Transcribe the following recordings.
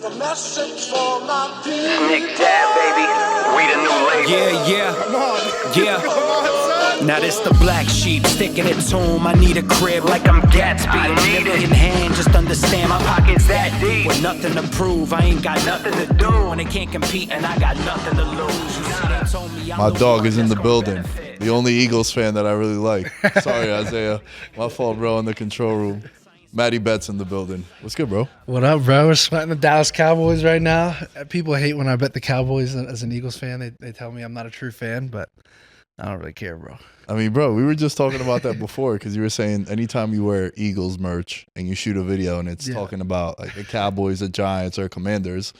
A message for my people. Nick Dad, baby. We the new label. Yeah. Now this the black sheep sticking its home. I need a crib like I'm Gatsby. I need it. In hand, just understand my Pockets that deep. with nothing to prove. I ain't got nothing to do. When they can't compete and I got nothing to lose. You see, they told me I'm My the dog one is in that's the gonna building. benefit. The only Eagles fan that I really like. Sorry, Isaiah. My fault, bro, in the control room. Matty Bets in the building. What's good, bro? What up, bro? We're sweating the Dallas Cowboys right now. People hate when I bet the Cowboys as an Eagles fan. They tell me I'm not a true fan, but I don't really care, bro. I mean, bro, we were just talking about that before because you were saying anytime you wear Eagles merch and you shoot a video and it's talking about like the Cowboys, the Giants, or Commanders,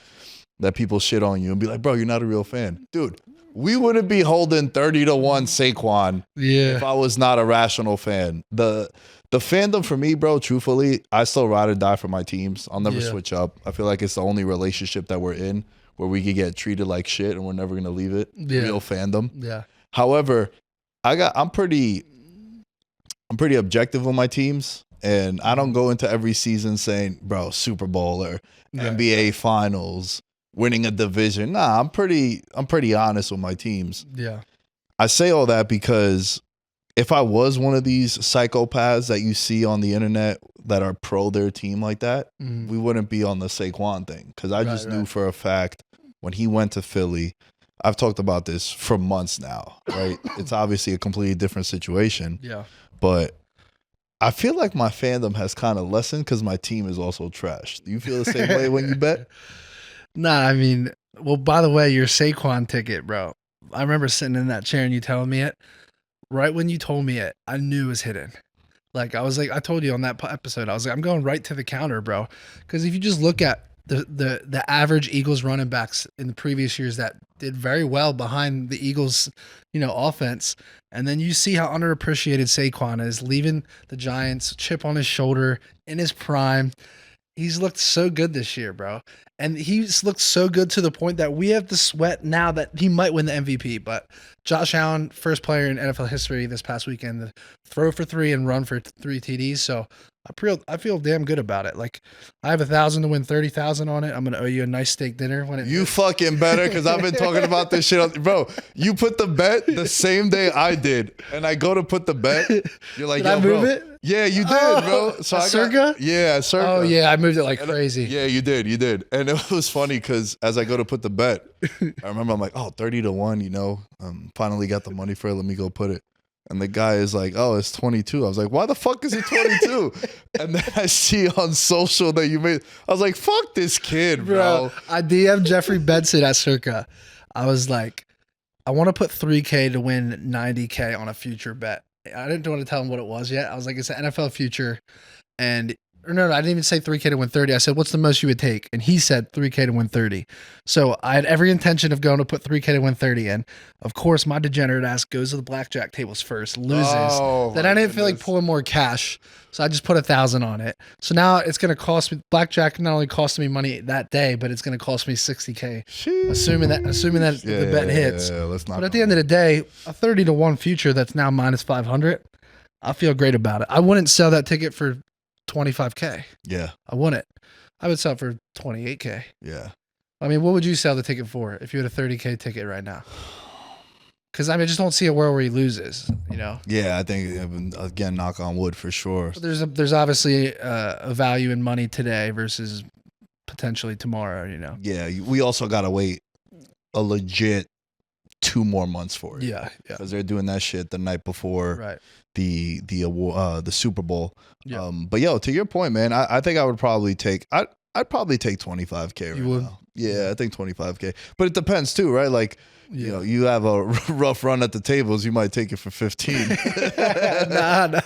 that people shit on you and be like, bro, you're not a real fan. Dude, we wouldn't be holding 30-1 Saquon if I was not a rational fan. The fandom for me, bro, truthfully, I still ride or die for my teams. I'll never switch up. I feel like it's the only relationship that we're in where we could get treated like shit and we're never going to leave it. Real fandom. Yeah. However, I'm pretty objective on my teams, and I don't go into every season saying, bro, Super Bowl or NBA Finals, winning a division. Nah, I'm pretty honest with my teams. Yeah. I say all that because if I was one of these psychopaths that you see on the internet that are pro their team like that, we wouldn't be on the Saquon thing. Because I just knew for a fact when he went to Philly, I've talked about this for months now, right? It's obviously a completely different situation. Yeah. But I feel like my fandom has kind of lessened because my team is also trash. Do you feel the same way when you bet? Nah, I mean, well, by the way, your Saquon ticket, bro. I remember sitting in that chair and you telling me it. Right when you told me it, I knew it was hidden. Like, I was like, I told you on that episode, I was like, I'm going right to the counter, bro. Because if you just look at the average Eagles running backs in the previous years that did very well behind the Eagles, offense, and then you see how underappreciated Saquon is, leaving the Giants, chip on his shoulder, in his prime. He's looked so good this year, bro. And he's looked so good to the point that we have to sweat now that he might win the MVP. But Josh Allen, first player in NFL history this past weekend to throw for 3 and run for 3 TDs. So I feel damn good about it. Like, I have 1,000 to win 30,000 on it. I'm gonna owe you a nice steak dinner when it. You fucking better, because I've been talking about this shit. Bro, you put the bet the same day I did, and I go to put the bet. You're like, Did I move bro. it? Yeah, you did, bro. So Circa? Circa. Oh yeah, I moved it like crazy. Yeah, you did. And it was funny because as I go to put the bet, I remember I'm like, 30-1, finally got the money for it. Let me go put it. And the guy is like, oh, it's 22. I was like, why the fuck is it 22? And then I see on social that you made, I was like, fuck this kid, bro. I DM'd Jeffrey Benson at Circa. I was like, I want to put $3K to win $90K on a future bet. I didn't want to tell him what it was yet. I was like, it's an NFL future. No, I didn't even say $3K to win 30. I said, what's the most you would take? And he said $3K to win 30. So I had every intention of going to put $3K to win 30 in. Of course, my degenerate ass goes to the blackjack tables first, loses. Then I didn't feel like pulling more cash. So I just put 1,000 on it. So now it's going to cost me, blackjack not only cost me money that day, but it's going to cost me $60K. Assuming that the bet hits. But at the end of the day, a 30-1 future that's now minus 500, I feel great about it. I wouldn't sell that ticket for $25K. Yeah. I wouldn't. I would sell it for $28K. Yeah. I mean, what would you sell the ticket for if you had a $30K ticket right now? Because I just don't see a world where he loses, Yeah, I think, again, knock on wood for sure. But there's obviously a value in money today versus potentially tomorrow, Yeah, we also got to wait a legit 2 more months for it. Yeah. Because they're doing that shit the night before the Super Bowl. Yeah. But to your point, man, I think I would probably take I'd probably take 25K right now. Yeah, I think 25K. But it depends too, right? Like, you have a rough run at the tables, you might take it for 15. Nah.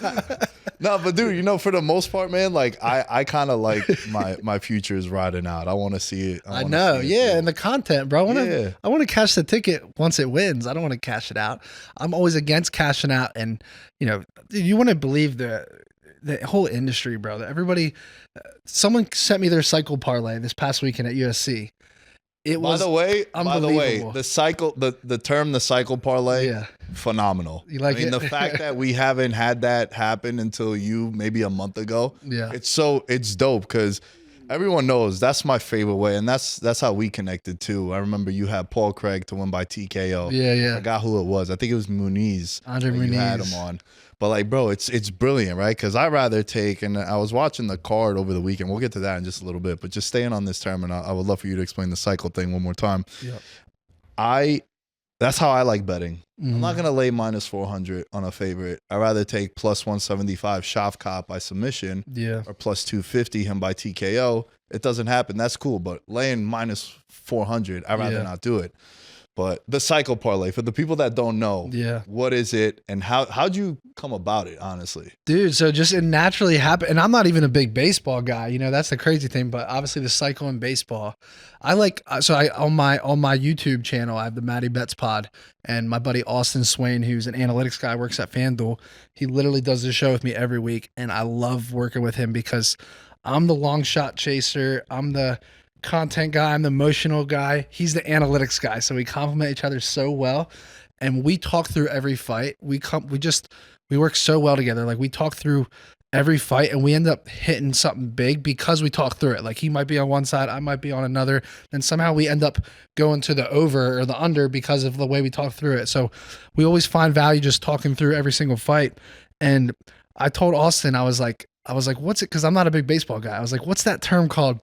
No, but dude, for the most part, man, like I kind of like my future is riding out. I want to see it. I know, and the content, bro. I want to cash the ticket once it wins. I don't want to cash it out. I'm always against cashing out, and you wouldn't believe the whole industry, bro. That everybody, someone sent me their cycle parlay this past weekend at UFC. It was by the way, unbelievable. the term cycle parlay, phenomenal. You like it? The fact that we haven't had that happen until maybe a month ago. Yeah. It's dope because Everyone knows that's my favorite way, and that's how we connected too. I remember you had Paul Craig to win by TKO. Yeah. I forgot who it was. I think it was Muniz. Andre that Muniz. You had him on. But like, bro, it's brilliant, right? Because I'd rather take, and I was watching the card over the weekend. We'll get to that in just a little bit, but just staying on this term, and I would love for you to explain the cycle thing one more time. Yep. That's how I like betting. I'm not gonna lay minus 400 on a favorite. I'd rather take plus 175 Shavkat by submission, or plus 250 him by TKO. It doesn't happen. That's cool, but laying minus 400, I'd rather not do it. But the cycle parlay, for the people that don't know, what is it, and how'd you come about it, honestly? Dude, so just it naturally happened. And I'm not even a big baseball guy. You know, that's the crazy thing. But obviously the cycle in baseball, I like, so I on my YouTube channel, I have the Matty Bets pod, and my buddy Austin Swain, who's an analytics guy, works at FanDuel. He literally does this show with me every week. And I love working with him because I'm the long shot chaser. I'm the content guy. I'm the emotional guy. He's the analytics guy. So we complement each other so well. And we talk through every fight. We work so well together. Like we talk through every fight and we end up hitting something big because we talk through it. Like he might be on one side, I might be on another. And somehow we end up going to the over or the under because of the way we talk through it. So we always find value just talking through every single fight. And I told Austin, I was like, what's it? Cause I'm not a big baseball guy. I was like, what's that term called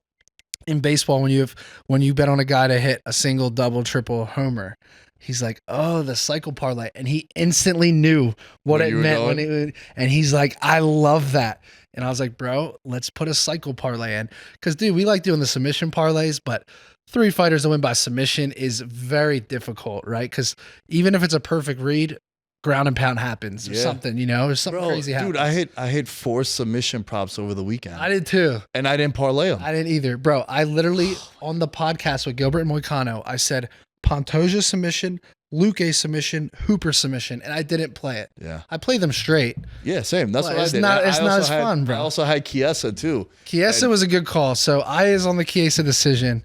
in baseball when you bet on a guy to hit a single, double, triple homer? He's like, oh, the cycle parlay. And he instantly knew what it meant and he's like, I love that. And I was like, bro, let's put a cycle parlay in. Cause dude, we like doing the submission parlays, but 3 fighters to win by submission is very difficult, right? Cause even if it's a perfect read, ground and pound happens or something, you know, or something crazy happens. Dude, I hit 4 submission props over the weekend. I did too. And I didn't parlay them. I didn't either. Bro, I literally, on the podcast with Gilbert and Moicano, I said Pantoja submission, Luque submission, Hooper submission, and I didn't play it. Yeah. I played them straight. Yeah, same. That's what I did. It's not as fun, bro. I also had Chiesa too. Chiesa was a good call. So I is on the Chiesa decision.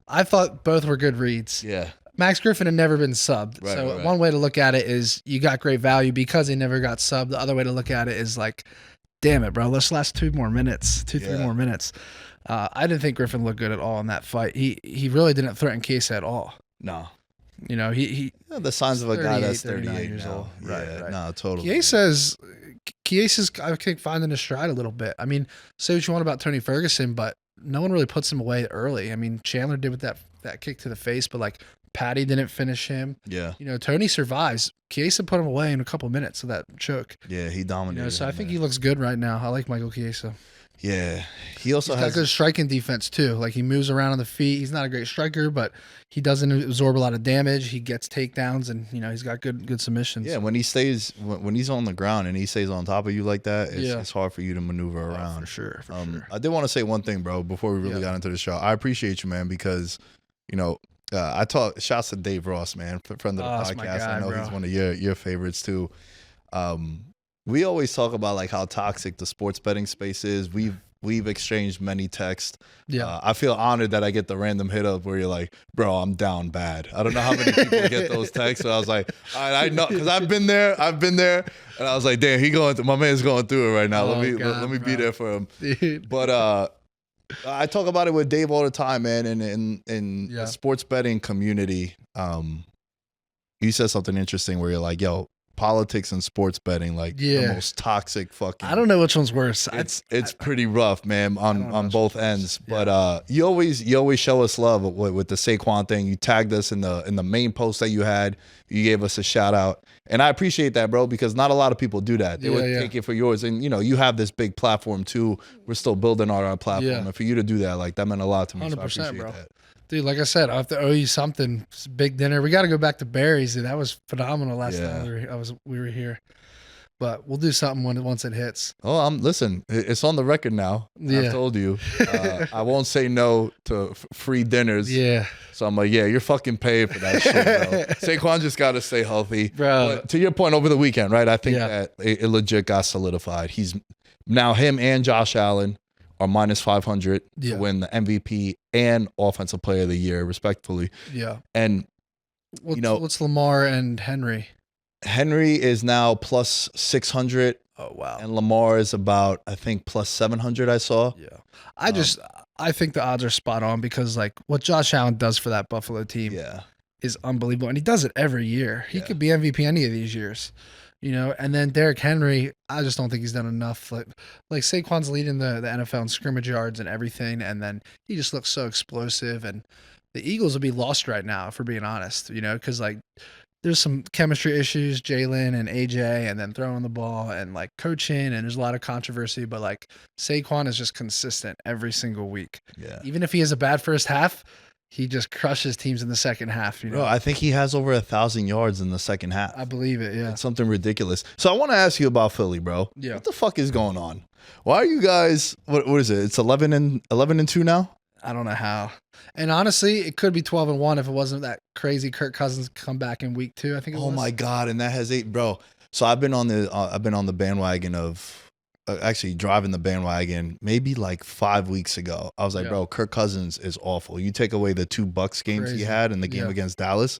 I thought both were good reads. Yeah. Max Griffin had never been subbed. Right. One way to look at it is you got great value because he never got subbed. The other way to look at it is like, damn it, bro, let's last 2 more minutes, 3 more minutes. I didn't think Griffin looked good at all in that fight. He really didn't threaten Chiesa at all. No. You know, he the signs of a guy that's 38 years old. Right. No, totally. Chiesa's, I think, finding his stride a little bit. I mean, say what you want about Tony Ferguson, but no one really puts him away early. I mean, Chandler did with that kick to the face, but like Patty didn't finish him. Yeah. You know, Tony survives. Chiesa put him away in a couple minutes of that choke. Yeah, he dominated. You know, so I think he looks good right now. I like Michael Chiesa. Yeah. He's got good striking defense too. Like he moves around on the feet. He's not a great striker, but he doesn't absorb a lot of damage. He gets takedowns and, you know, he's got good submissions. Yeah, when he's on the ground and he stays on top of you like that, it's hard for you to maneuver around. For sure. I did want to say one thing, bro, before we really got into the show. I appreciate you, man, because, you know, shouts to Dave Ross, man, friend of the podcast. Guy, I know bro. he's one of your favorites too. We always talk about like how toxic the sports betting space is. We've exchanged many texts. Yeah. I feel honored that I get the random hit up where you're like, bro, I'm down bad. I don't know how many people get those texts. So I was like, all right, I know, because I've been there. And I was like, damn, my man's going through it right now. Let me be there for him. Dude. But I talk about it with Dave all the time, man. And in the sports betting community, you said something interesting where you're like, yo, politics and sports betting, like the most toxic fucking. I don't know which one's worse. It's pretty rough, man, on both ends. But you always show us love with the Saquon thing. You tagged us in the main post that you had. You gave us a shout out, and I appreciate that, bro, because not a lot of people do that. They would take it for yours, and you know you have this big platform too. We're still building on our platform, and for you to do that, like that meant a lot to me. 100%, so I appreciate bro. that. Dude, like I said, I have to owe you something. It's a big dinner. We got to go back to Barry's. Dude, that was phenomenal last time we were here. But we'll do something once it hits. Oh, listen. It's on the record now. I've told you. I won't say no to free dinners. Yeah. So I'm like, you're fucking paid for that shit, bro. Saquon just got to stay healthy, bro. But to your point, over the weekend, right? I think that it legit got solidified. He's now him and Josh Allen are minus 500 to win the MVP and Offensive Player of the Year, respectfully. Yeah. And, what's Lamar and Henry? Henry is now plus 600. Oh wow. And Lamar is about, I think, plus 700 I saw. Yeah. I think the odds are spot on because like what Josh Allen does for that Buffalo team Yeah. is unbelievable. And he does it every year. He Yeah. could be MVP any of these years. And then Derrick Henry, I just don't think he's done enough. Like Saquon's leading the NFL in scrimmage yards and everything, and then he just looks so explosive. And the Eagles would be lost right now, if we're being honest, because like there's some chemistry issues, Jalen and AJ, and then throwing the ball and like coaching, and there's a lot of controversy, but like Saquon is just consistent every single week. Yeah. Even if he has a bad first half, he just crushes teams in the second half. Bro, I think he has over 1,000 yards in the second half. I believe it. Yeah. It's something ridiculous. So I want to ask you about Philly, bro. Yeah. What the fuck is going on? Why are you guys? What is it? It's 11-2 now. I don't know how. And honestly, it could be 12-1 if it wasn't that crazy Kirk Cousins comeback in week 2. I think it was. Oh my god! And that has 8, bro. So I've been on the bandwagon of actually driving the bandwagon maybe like 5 weeks ago. I was like, bro, Kirk Cousins is awful. You take away the 2 Bucks games he had and the game against Dallas.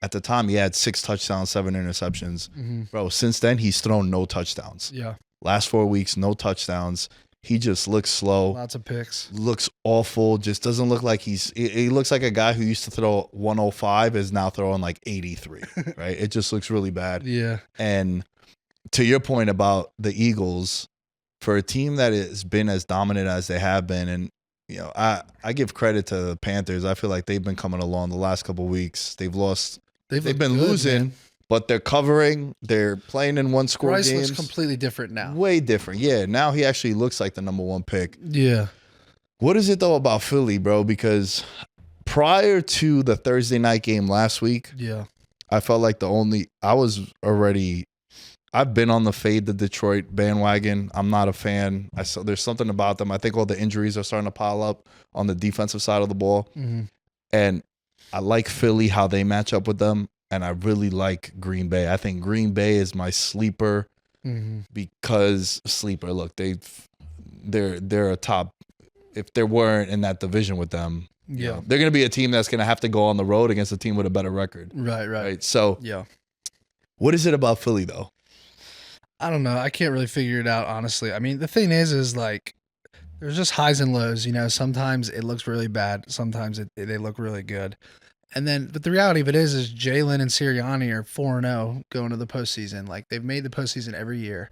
At the time, he had 6 touchdowns, 7 interceptions. Mm-hmm. Bro, since then, he's thrown no touchdowns. Yeah. Last 4 weeks, no touchdowns. He just looks slow. Lots of picks. Looks awful. Just doesn't look like he looks like a guy who used to throw 105 is now throwing like 83, right? It just looks really bad. Yeah. And to your point about the Eagles, for a team that has been as dominant as they have been, and I give credit to the Panthers. I feel like they've been coming along the last couple of weeks. They've lost. They've been good, losing, man. but they're covering. They're playing in one-score Bryce games. looks completely different now. Way different. Yeah, now he actually looks like the number 1 pick. Yeah. What is it though about Philly, bro? Because prior to the Thursday night game last week, Yeah. I felt like I've been on the fade the Detroit bandwagon. I'm not a fan. There's something about them. I think all the injuries are starting to pile up on the defensive side of the ball. Mm-hmm. And I like Philly, how they match up with them. And I really like Green Bay. I think Green Bay is my sleeper because look, they're a top. If they weren't in that division with them, they're going to be a team that's going to have to go on the road against a team with a better record. Right. So Yeah. what is it about Philly though? I don't know. I can't really figure it out, honestly. I mean, the thing is like, there's just highs and lows. Sometimes it looks really bad. Sometimes they look really good. But the reality of it is Jalen and Sirianni are 4-0 going to the postseason. Like they've made the postseason every year.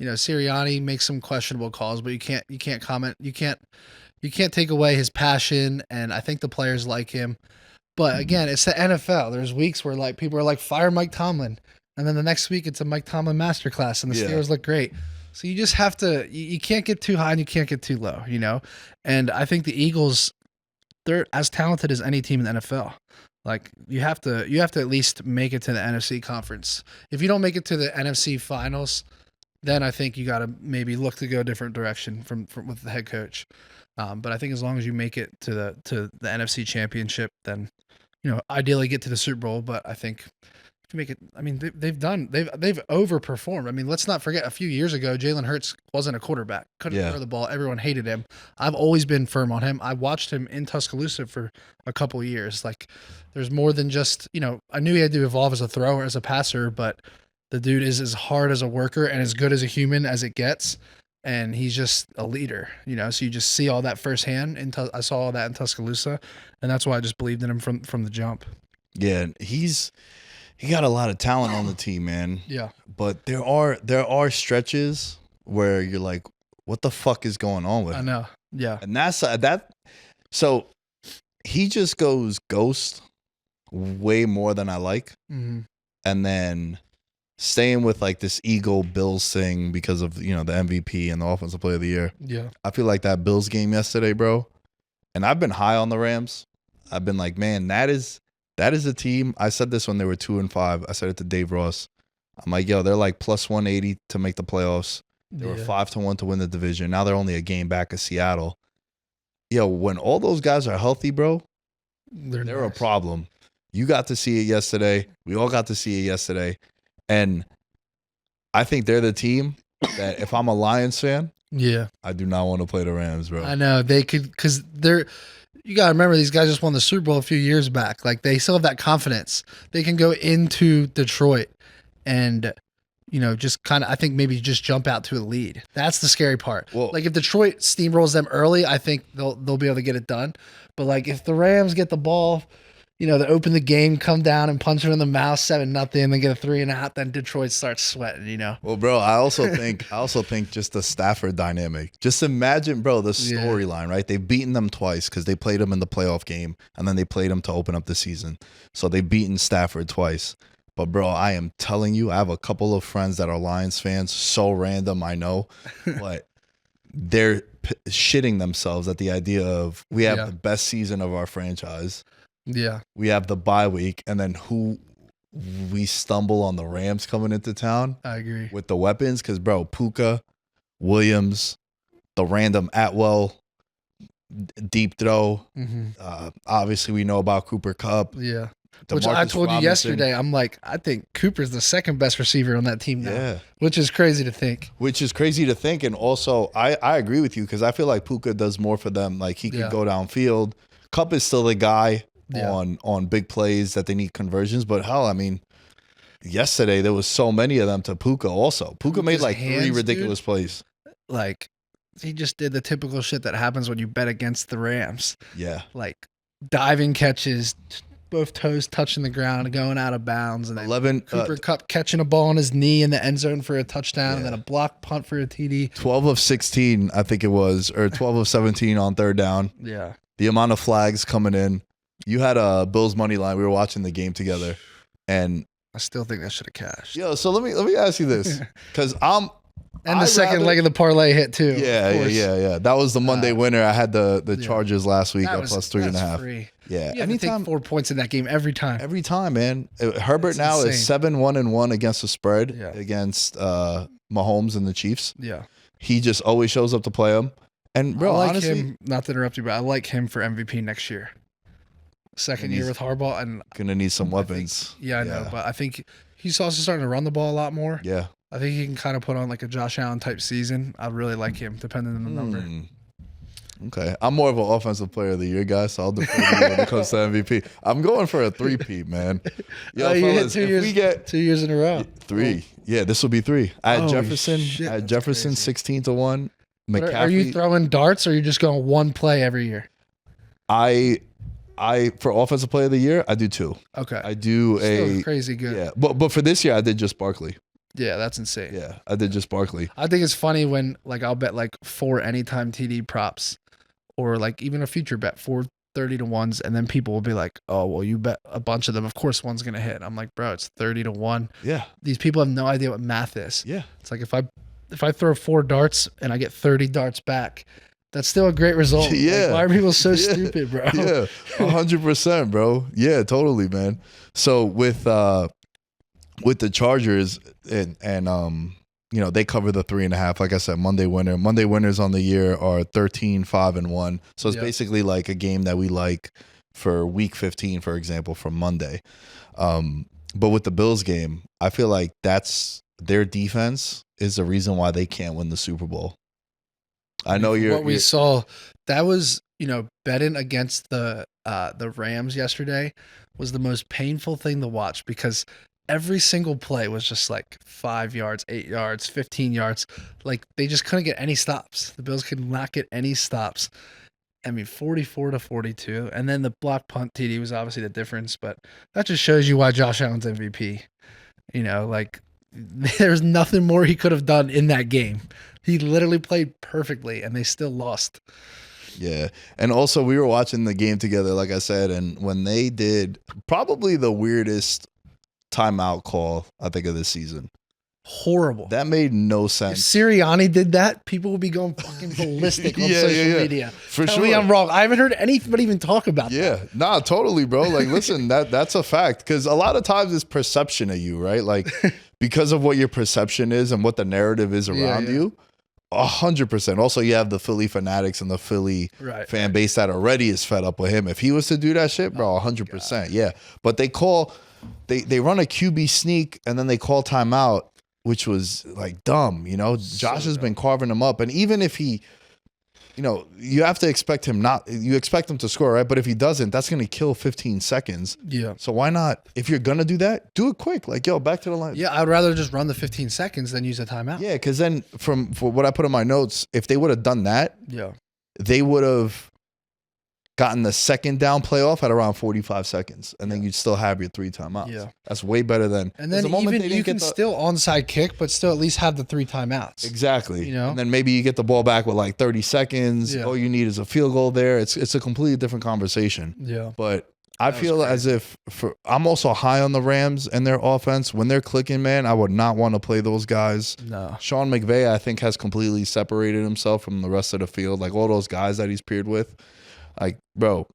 Sirianni makes some questionable calls, but you can't comment. You can't take away his passion, and I think the players like him. But again, it's the NFL. There's weeks where like people are like, fire Mike Tomlin. And then the next week it's a Mike Tomlin masterclass and the Steelers look great. So you just have to, you can't get too high and you can't get too low, And I think the Eagles, they're as talented as any team in the NFL. Like you have to at least make it to the NFC conference. If you don't make it to the NFC finals, then I think you got to maybe look to go a different direction from with the head coach. But I think as long as you make it to the NFC championship, then, ideally get to the Super Bowl. But I think to make it, I mean, they've overperformed. I mean, let's not forget a few years ago, Jalen Hurts wasn't a quarterback, couldn't throw the ball. Everyone hated him. I've always been firm on him. I watched him in Tuscaloosa for a couple of years. Like there's more than just, I knew he had to evolve as a thrower, as a passer, but the dude is as hard as a worker and as good as a human as it gets. And he's just a leader, so you just see all that firsthand. I saw all that in Tuscaloosa, and that's why I just believed in him from the jump. Yeah, he got a lot of talent on the team, man. Yeah. But there are stretches where you're like, what the fuck is going on with him? I know. Yeah. And that's that. So he just goes ghost way more than I like. Mm-hmm. And then staying with like this Eagle Bills thing because of, the MVP and the offensive player of the year. Yeah. I feel like that Bills game yesterday, bro. And I've been high on the Rams. I've been like, man, that is a team. I said this when they were 2-5. I said it to Dave Ross. I'm like, yo, they're like plus 180 to make the playoffs. They were 5-1 to win the division. Now they're only a game back of Seattle. Yo, when all those guys are healthy, bro, they're nice. a problem. You got to see it yesterday. We all got to see it yesterday. And I think they're the team that if I'm a Lions fan, I do not want to play the Rams, bro. I know they could, because you got to remember these guys just won the Super Bowl a few years back. Like they still have that confidence. They can go into Detroit and just kind of, I think maybe just jump out to a lead. That's the scary part. Well- like if Detroit steamrolls them early, I think they'll be able to get it done. But like if the Rams get the ball, they open the game, come down and punch it in the mouth 7-0, then get a 3.5, then Detroit starts sweating, Well, bro, I also think just the Stafford dynamic. Just imagine, bro, the storyline, right? They've beaten them twice because they played them in the playoff game and then they played them to open up the season. So they've beaten Stafford twice. But, bro, I am telling you, I have a couple of friends that are Lions fans. So random, I know. But they're shitting themselves at the idea of we have the best season of our franchise. Yeah. We have the bye week, and then we stumble on the Rams coming into town. I agree. With the weapons, because, bro, Puka, Williams, the random Atwell, deep throw. Obviously, we know about Cooper Kupp. Yeah. Which I told you yesterday, I'm like, I think Cooper's the second best receiver on that team now. Yeah. Which is crazy to think. And also, I agree with you because I feel like Puka does more for them. Like, he could go downfield. Kupp is still the guy on big plays that they need conversions. But hell, I mean, yesterday there was so many of them to Puka also. Puka made like 3 ridiculous plays. Like, he just did the typical shit that happens when you bet against the Rams. Yeah. Like, diving catches, both toes touching the ground, going out of bounds, and then Cooper Kupp catching a ball on his knee in the end zone for a touchdown, and then a block punt for a TD. 12 of 16, I think it was, or 12 of 17 on third down. Yeah. The amount of flags coming in. You had a Bills money line. We were watching the game together, and I still think that should have cashed. Yo, so let me ask you this, because the second leg of the parlay hit too. Yeah. That was the Monday winner. I had the Chargers last week at plus 3.5. Free. Yeah, you have to take 4 points in that game every time. Every time, man. Herbert now is 7-1-1 against the spread against Mahomes and the Chiefs. Yeah, he just always shows up to play them. And bro, I like honestly, him. Not to interrupt you, but I like him for MVP next year. Second year with Harbaugh, and gonna need some weapons. I know, but I think he's also starting to run the ball a lot more. Yeah, I think he can kind of put on like a Josh Allen type season. I really like him, depending on the number. Okay, I'm more of an offensive player of the year guy, so I'll defer to you when it comes to MVP. I'm going for a 3-peat, man. Yo, you fellas, hit 2 years, 2 years in a row. 3, yeah, this will be 3. I had Jefferson 16-1. McCaffrey. Are you throwing darts, or are you just going one play every year? I for offensive player of the year, I do 2. Okay, I do still crazy good. Yeah, but for this year, I did just Barkley. Yeah, that's insane. Yeah, I did just Barkley. I think it's funny when like I'll bet like 4 anytime TD props, or like even a future bet 4 30-1s, and then people will be like, "Oh, well, you bet a bunch of them. Of course, one's gonna hit." I'm like, "Bro, it's 30-1." Yeah, these people have no idea what math is. Yeah, it's like if I throw 4 darts and I get 30 darts back, that's still a great result. Yeah. Like, why are people so stupid, bro? Yeah, 100%, bro. Yeah, totally, man. So with the Chargers and they cover the 3.5. Like I said, Monday winners on the year are 13-5-1. So it's basically like a game that we like for week 15, for example, from Monday. But with the Bills game, I feel like that's their defense is the reason why they can't win the Super Bowl. I know we saw that was, betting against the Rams yesterday was the most painful thing to watch, because every single play was just like 5 yards, 8 yards, 15 yards. Like they just couldn't get any stops. The Bills could not get any stops. I mean, 44-42. And then the block punt TD was obviously the difference, but that just shows you why Josh Allen's MVP. Like there's nothing more he could have done in that game. He literally played perfectly, and they still lost. Yeah. And also, we were watching the game together, like I said, and when they did probably the weirdest timeout call, I think, of this season. Horrible. That made no sense. If Sirianni did that, people would be going fucking ballistic on social media. For Tell sure. me I'm wrong. I haven't heard anybody even talk about that. Yeah. Nah, totally, bro. Like, listen, that's a fact. Because a lot of times it's perception of you, right? Like, because of what your perception is and what the narrative is around you. 100%. Also, you have the Philly fanatics and the Philly fan base that already is fed up with him. If he was to do that shit, bro, 100%. God. Yeah. But they run a QB sneak and then they call timeout, which was like dumb. Josh has been carving him up. And even if he, you have to expect him you expect him to score, right? But if he doesn't, that's going to kill 15 seconds. Yeah. So why not, if you're going to do that, do it quick. Like, yo, back to the line. Yeah, I'd rather just run the 15 seconds than use a timeout. Yeah, because then for what I put in my notes, if they would have done that, Yeah. they would have gotten the second down playoff at around 45 seconds, and then you'd still have your 3 timeouts. Yeah. That's way better than. And then the moment even they didn't you get can still onside kick, but still at least have the 3 timeouts. Exactly. You know? And then maybe you get the ball back with like 30 seconds. Yeah. All you need is a field goal there. It's a completely different conversation. Yeah. But I feel as if I'm also high on the Rams and their offense. When they're clicking, man, I would not want to play those guys. No. Sean McVay, I think, has completely separated himself from the rest of the field. Like all those guys that he's paired with. Like, bro,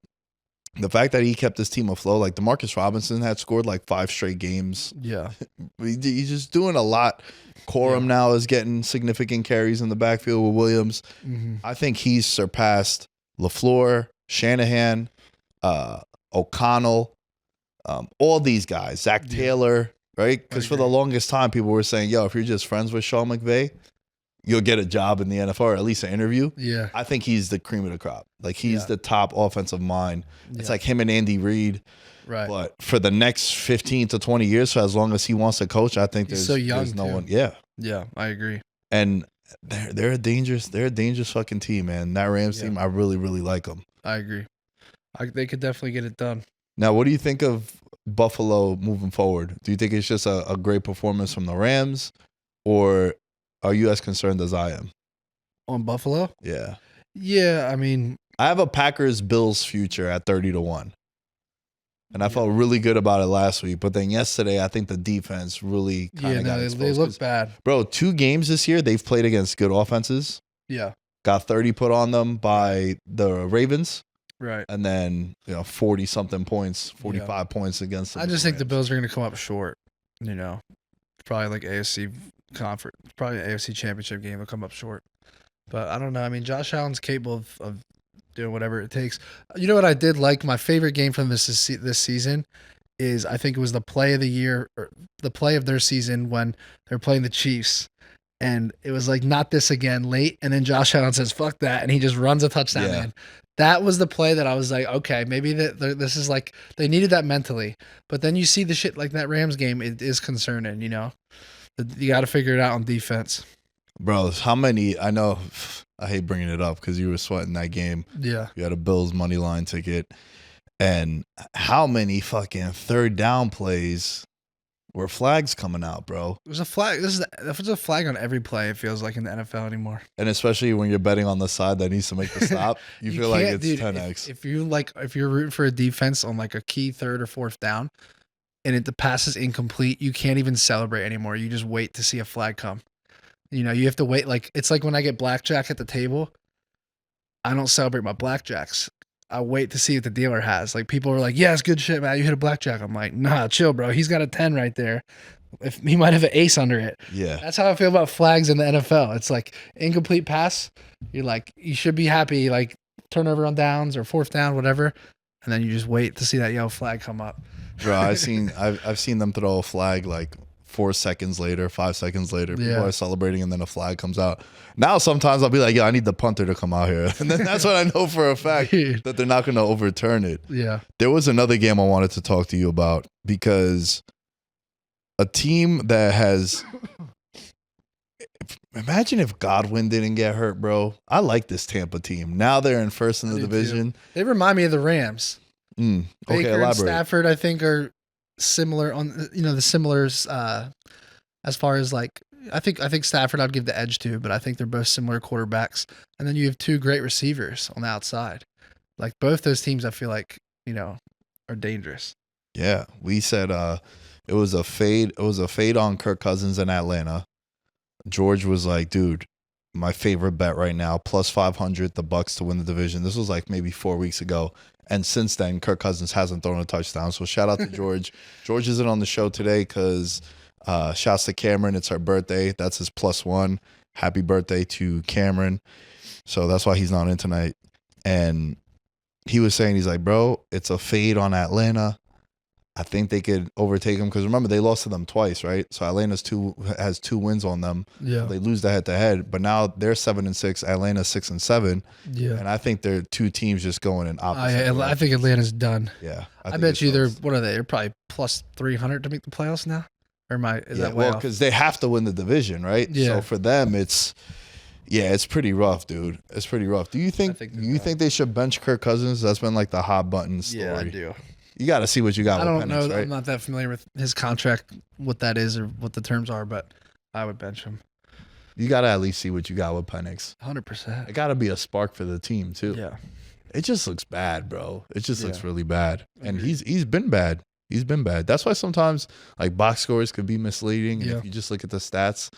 the fact that he kept his team afloat, like DeMarcus Robinson had scored like 5 straight games. Yeah. He's just doing a lot. Corum now is getting significant carries in the backfield with Williams. Mm-hmm. I think he's surpassed LaFleur, Shanahan, O'Connell, all these guys, Zach Taylor, right? Because for the longest time, people were saying, yo, if you're just friends with Sean McVay, you'll get a job in the NFL or at least an interview. Yeah. I think he's the cream of the crop. Like, he's the top offensive mind. It's Yeah. like him and Andy Reid. Right. But for the next 15 to 20 years, for as long as he wants to coach, I think He's there's, so young, there's no too. one. Yeah. Yeah, I agree. And they're a dangerous fucking team, man. That Rams team, I really, really like them. I agree. They could definitely get it done. Now, what do you think of Buffalo moving forward? Do you think it's just a great performance from the Rams, or are you as concerned as I am? On Buffalo? Yeah. Yeah, I mean, I have a Packers-Bills future at 30-1. And I felt really good about it last week. But then yesterday, I think the defense really kind of got exposed. they look bad. Bro, 2 games this year, they've played against good offenses. Yeah. Got 30 put on them by the Ravens. Right. And then, 40-something points, 45 points against them. I just think the Bills are going to come up short. Probably like AFC conference, probably an AFC championship game will come up short. But I don't know. I mean, Josh Allen's capable of doing whatever it takes. You know what I did like? My favorite game from this season is, I think it was the play of the year, or the play of their season when they're playing the Chiefs. And it was like, not this again, late. And then Josh Allen says, fuck that. And he just runs a touchdown, man. That was the play that I was like, okay, maybe this is like, they needed that mentally. But then you see the shit like that Rams game, it is concerning, You got to figure it out on defense. Bro, how many, I know, I hate bringing it up because you were sweating that game. Yeah. You had a Bills money line ticket. And how many fucking third down plays were flags coming out, bro? There's a flag. There's a flag on every play, it feels like, in the NFL anymore. And especially when you're betting on the side that needs to make the stop, you feel like it's 10x. If you're rooting for a defense on like a key 3rd or 4th down and the pass is incomplete, you can't even celebrate anymore. You just wait to see a flag come. You have to wait. Like, it's like when I get blackjack at the table, I don't celebrate my blackjacks. I wait to see what the dealer has. Like, people are like, yeah, it's good shit, man. You hit a blackjack. I'm like, nah, chill, bro. He's got a 10 right there. If he might have an ace under it. Yeah. That's how I feel about flags in the NFL. It's like incomplete pass. You're like, you should be happy, like turnover on downs or 4th down, whatever. And then you just wait to see that yellow flag come up. Bro, I've seen them throw a flag like 4 seconds later, 5 seconds later. People are celebrating, and then a flag comes out. Now, sometimes I'll be like, I need the punter to come out here. And then that's when I know for a fact that they're not going to overturn it. Yeah. There was another game I wanted to talk to you about, because a team that has... Imagine if Godwin didn't get hurt, bro. I like this Tampa team. Now they're in first in the division. They remind me of the Rams. Okay, Baker elaborate. and Stafford, I think, are similar on the similars as far as like, I think Stafford I'd give the edge to, but I think they're both similar quarterbacks. And then you have 2 great receivers on the outside. Like, both those teams, I feel like, are dangerous. Yeah, we said it was a fade. It was a fade on Kirk Cousins in Atlanta. George was like, dude, my favorite bet right now, plus 500, the Bucks to win the division. This was like maybe 4 weeks ago. And since then, Kirk Cousins hasn't thrown a touchdown. So shout out to George. George isn't on the show today because shouts to Cameron. It's her birthday. That's his +1. Happy birthday to Cameron. So that's why he's not in tonight. And he was saying, he's like, bro, it's a fade on Atlanta. I think they could overtake them because remember they lost to them twice, right? So Atlanta's has 2 wins on them. Yeah. So they lose the head-to-head, but now they're 7-6. Atlanta's 6-7. Yeah. And I think they're 2 teams just going in opposite. I directions. think Atlanta's done. Yeah, I think bet it's you they're close. what are they? They're probably plus 300 to make the playoffs now. Or is that way well off? because they have to win the division, right? Yeah. So for them, it's pretty rough, dude. It's pretty rough. Do you think they should bench Kirk Cousins? That's been like the hot button story. Yeah, I do. You got to see what you got. I don't with know. Penix, right? I'm not that familiar with his contract, what that is or what the terms are, but I would bench him. You got to at least see what you got with Penix. 100%. It got to be a spark for the team too. Yeah. It just looks bad, bro. It just looks really bad. And he's been bad. He's been bad. That's why sometimes like box scores could be misleading. And if you just look at the stats,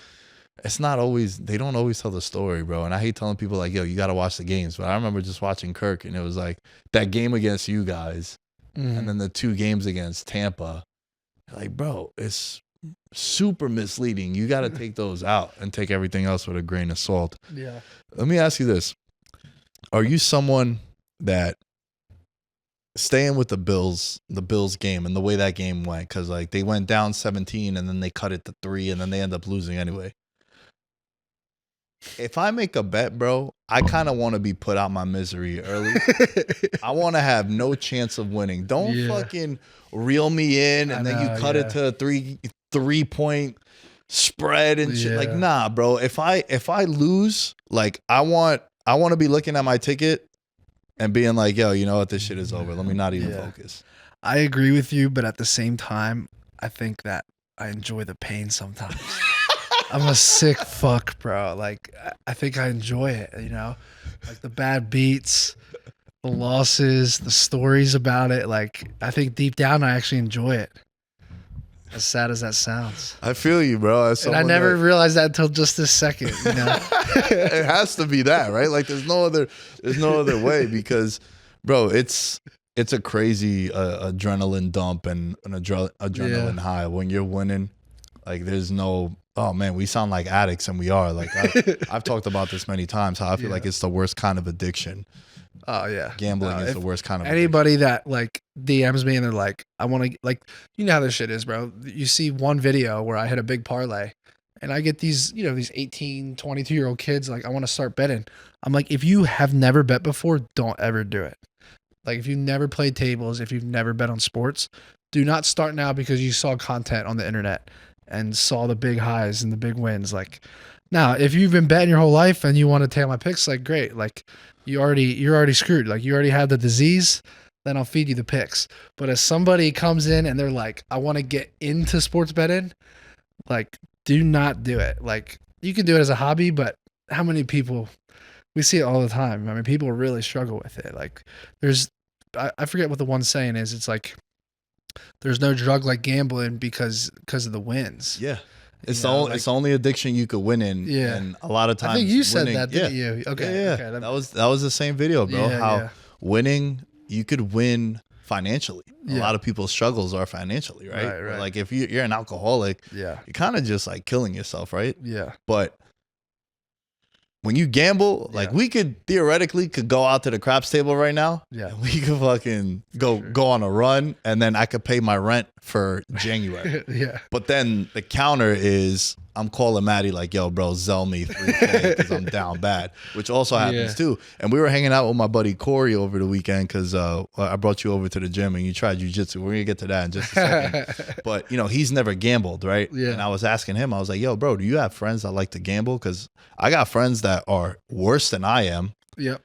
it's not always, they don't always tell the story, bro. And I hate telling people like, yo, you got to watch the games. But I remember just watching Kirk and it was like that game against you guys and then the 2 games against Tampa. Like, bro, it's super misleading. You got to take those out and take everything else with a grain of salt. Yeah. Let me ask you this. Are you someone that staying with the Bills game and the way that game went? Because like they went down 17 and then they cut it to 3 and then they end up losing anyway. If I make a bet, bro, I kind of want to be put out my misery early. I want to have no chance of winning. Don't fucking reel me in and then you cut it to a 3-point spread and shit. Like, nah, bro. If I lose, like I want to be looking at my ticket and being like, yo, you know what? This shit is over. Let me not even focus. I agree with you, but at the same time, I think that I enjoy the pain sometimes. I'm a sick fuck, bro. Like, I think I enjoy it, you know? Like, the bad beats, the losses, the stories about it. Like, I think deep down, I actually enjoy it. As sad as that sounds. I feel you, bro. And I never realized that until just this second, you know? It has to be that, right? Like, there's no other way because, bro, it's a crazy adrenaline dump and an adrenaline high when you're winning. Like, there's no... Oh man, we sound like addicts, and we are. Like I've talked about this many times. How I feel like it's the worst kind of addiction. Oh yeah, gambling is the worst kind of. Anybody that like DMs me and they're like, I want to like, you know how this shit is, bro. You see one video where I hit a big parlay, and I get these, you know, these 18, 22-year-old kids like, I want to start betting. I'm like, if you have never bet before, don't ever do it. Like if you've never played tables, if you've never bet on sports, do not start now because you saw content on the internet and saw the big highs and the big wins. Like, now, if you've been betting your whole life and you want to take my picks, like, great. Like, you're already screwed. Like, you already have the disease, then I'll feed you the picks. But if somebody comes in and they're like, I want to get into sports betting, like, do not do it. Like, you can do it as a hobby, but how many people, we see it all the time. I mean, people really struggle with it. Like, I forget what the one saying is. It's like, there's no drug like gambling because of the wins. Yeah. It's the only addiction you could win in. Yeah. And a lot of times I think you said winning, that, didn't you? Okay. Yeah. Okay. That was the same video, bro. Winning, you could win financially. A lot of people's struggles are financially, right? Right. Like if you're an alcoholic, Yeah. you're kind of just like killing yourself, right? Yeah. But when you gamble, like we could theoretically go out to the craps table right now. Yeah. And we could fucking go on a run and then I could pay my rent for January. Yeah. But then the counter is I'm calling Matty like, yo, bro, Zell me $3K because I'm down bad, which also happens too. And we were hanging out with my buddy Corey over the weekend because I brought you over to the gym and you tried jujitsu. We're going to get to that in just a second. But, you know, he's never gambled, right? Yeah. And I was asking him, I was like, yo, bro, do you have friends that like to gamble? Because I got friends that are worse than I am. Yep.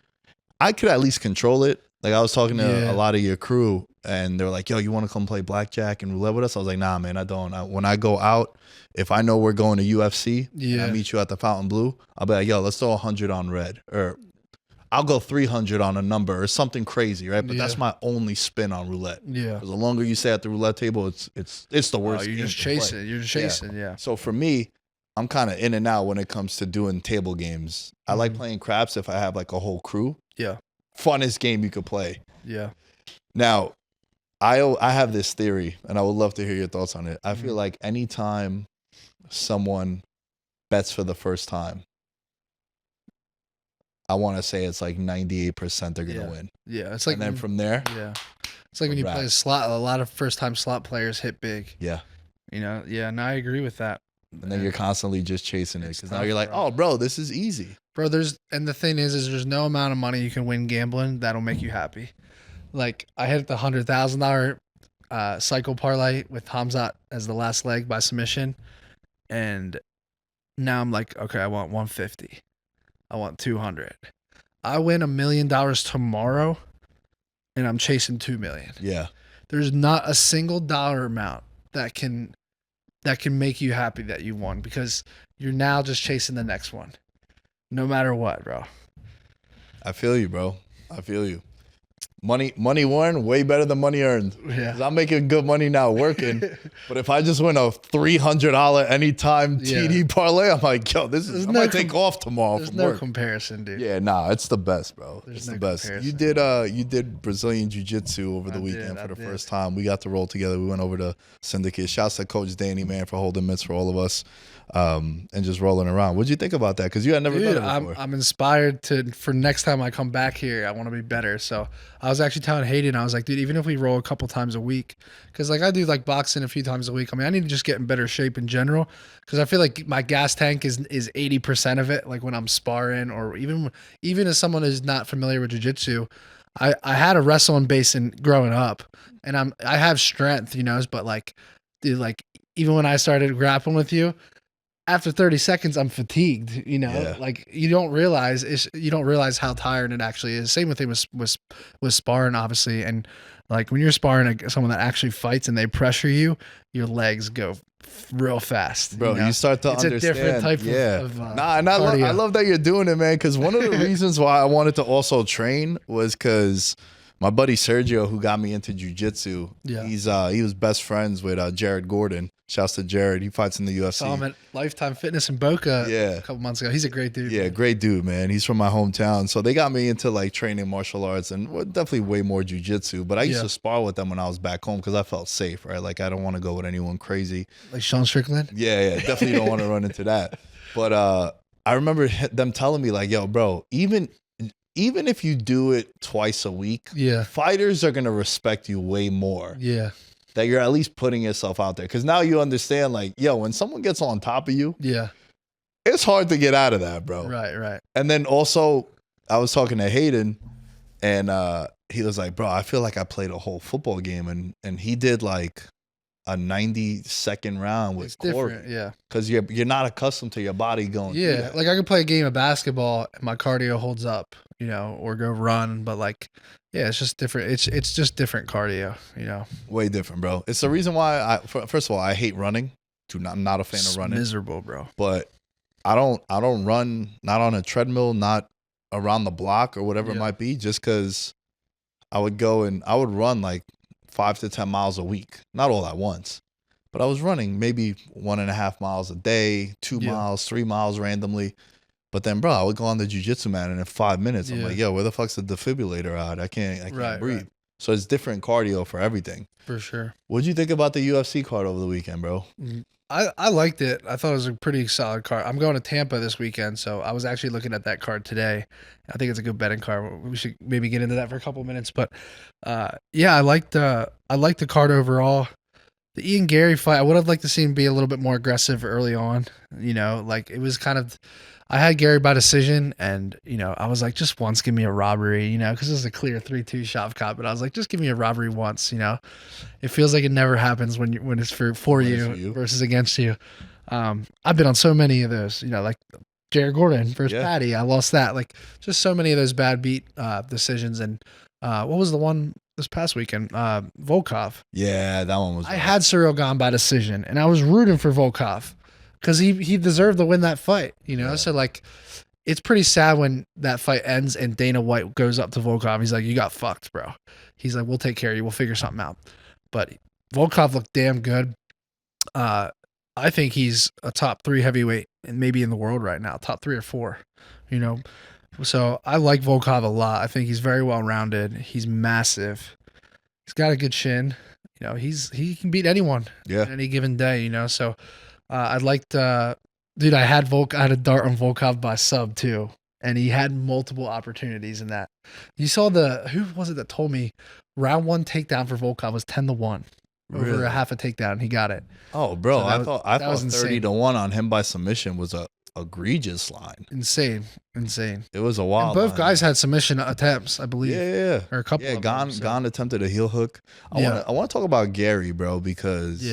I could at least control it. Like I was talking to a lot of your crew and they're like, yo, you want to come play blackjack and roulette with us? I was like, nah, man, I don't. When I go out, if I know we're going to UFC and I meet you at the Fountain Blue, I'll be like, yo, let's throw 100 on red, or I'll go 300 on a number or something crazy, right? But that's my only spin on roulette. Yeah. Because the longer you stay at the roulette table, it's the worst. You're just chasing. You're just chasing. Yeah. So for me, I'm kind of in and out when it comes to doing table games. I like playing craps if I have like a whole crew. Yeah. Funnest game you could play. Yeah. Now, I have this theory, and I would love to hear your thoughts on it. I feel like anytime someone bets for the first time, I want to say it's like 98% they're going to win. Yeah. It's like, and then from there, It's like when you play a slot, a lot of first-time slot players hit big. Yeah. You know, yeah, and I agree with that. And then you're constantly just chasing it because now tough, you're like, bro. oh, bro, this is easy. Bro, and the thing is there's no amount of money you can win gambling that'll make you happy. Like, I hit the $100,000 cycle parlay with Hamzat as the last leg by submission, and now I'm like, okay, I want 150. I want 200. I win $1 million tomorrow, and I'm chasing 2 million. Yeah. There's not a single dollar amount that can make you happy that you won because you're now just chasing the next one, no matter what, bro. I feel you, bro. I feel you. Money won way better than money earned. Yeah. 'Cause I'm making good money now working, but if I just win a $300 anytime TD parlay, I'm like, yo, I might take off tomorrow There's from no work. Comparison, dude. Yeah, nah, it's the best, bro. There's It's no the best. comparison. You did Brazilian Jiu-Jitsu over the weekend for the first time. We got to roll together. We went over to Syndicate. Shouts to Coach Danny, man, for holding mitts for all of us. And just rolling around. What'd you think about that? Because you had never done it before. I'm inspired for next time I come back here, I want to be better. So I was actually telling Hayden, I was like, dude, even if we roll a couple times a week, because like I do like boxing a few times a week. I mean, I need to just get in better shape in general because I feel like my gas tank is 80% of it. Like when I'm sparring or even as someone who's not familiar with jiu-jitsu, I had a wrestling base growing up, and I have strength, you know, but like, dude, like even when I started grappling with you, after 30 seconds, I'm fatigued, you know, like you don't realize how tired it actually is. Same with it with sparring, obviously. And like when you're sparring someone that actually fights and they pressure you, your legs go real fast. Bro, you start to understand. It's a different type of I love that you're doing it, man. Because one of the reasons why I wanted to also train was because my buddy Sergio, who got me into jiu-jitsu, he was best friends with Jared Gordon. Shouts to Jared. He fights in the UFC. Saw him at Lifetime Fitness in Boca a couple months ago. He's a great dude. Yeah, great dude, man. He's from my hometown. So they got me into like training martial arts and definitely way more jiu-jitsu. But I used to spar with them when I was back home because I felt safe, right? Like I don't want to go with anyone crazy. Like Sean Strickland? Yeah, definitely don't want to run into that. But I remember them telling me like, yo, bro, even if you do it twice a week, fighters are going to respect you way more. Yeah. That you're at least putting yourself out there. Because now you understand, like, yo, when someone gets on top of you, it's hard to get out of that, bro. Right. And then also, I was talking to Hayden, and he was like, bro, I feel like I played a whole football game. And he did, like, a 90-second round with Corey. Different, because you're not accustomed to your body going through that. Like I could play a game of basketball and my cardio holds up, you know, or go run, but like, it's just different. It's just different cardio, you know. Way different, bro. It's the reason why first of all, I hate running. I'm not a fan of running. Miserable, bro. But I don't run, not on a treadmill, not around the block or whatever it might be, just because I would run like 5 to 10 miles a week, not all at once, but I was running maybe 1.5 miles a day, 2 miles, 3 miles randomly. But then, bro, I would go on the jiu-jitsu mat, and in 5 minutes, I'm like, yo, where the fuck's the defibrillator at? I can't breathe. Right. So it's different cardio for everything. For sure. What'd you think about the UFC card over the weekend, bro? I liked it. I thought it was a pretty solid card. I'm going to Tampa this weekend, so I was actually looking at that card today. I think it's a good betting card. We should maybe get into that for a couple minutes. But I liked the card overall. The Ian Gary fight, I would have liked to see him be a little bit more aggressive early on. You know, like it was kind of, I had Gary by decision, and you know, I was like, just once, give me a robbery, you know, because it was a clear 3-2 shot cop. But I was like, just give me a robbery once, you know. It feels like it never happens when it's for you versus against you. I've been on so many of those, you know, like Jared Gordon versus Patty. I lost that. Like just so many of those bad beat decisions. And what was the one this past weekend? Volkov. Yeah, that one was. I had Cyril gone by decision, and I was rooting for Volkov because he deserved to win that fight. You know, so like. It's pretty sad when that fight ends and Dana White goes up to Volkov. He's like, you got fucked, bro. He's like, we'll take care of you. We'll figure something out. But Volkov looked damn good. I think he's a top 3 heavyweight and maybe in the world right now, top 3 or 4, you know? So I like Volkov a lot. I think he's very well-rounded. He's massive. He's got a good chin. You know, he can beat anyone on any given day, you know? So I'd like to, dude, I had a dart on Volkov by sub too. and he had multiple opportunities in that. You saw who was it that told me round 1 takedown for Volkov was 10-1 over Really? a half a takedown. He got it. Oh, bro, So I thought that was 30-1 on him by submission was a egregious line. Insane. It was a wild. And both line. guys had submission attempts, I believe. Yeah. Or a couple. Yeah, of them, Gon attempted a heel hook. I want to talk about Gary, bro, because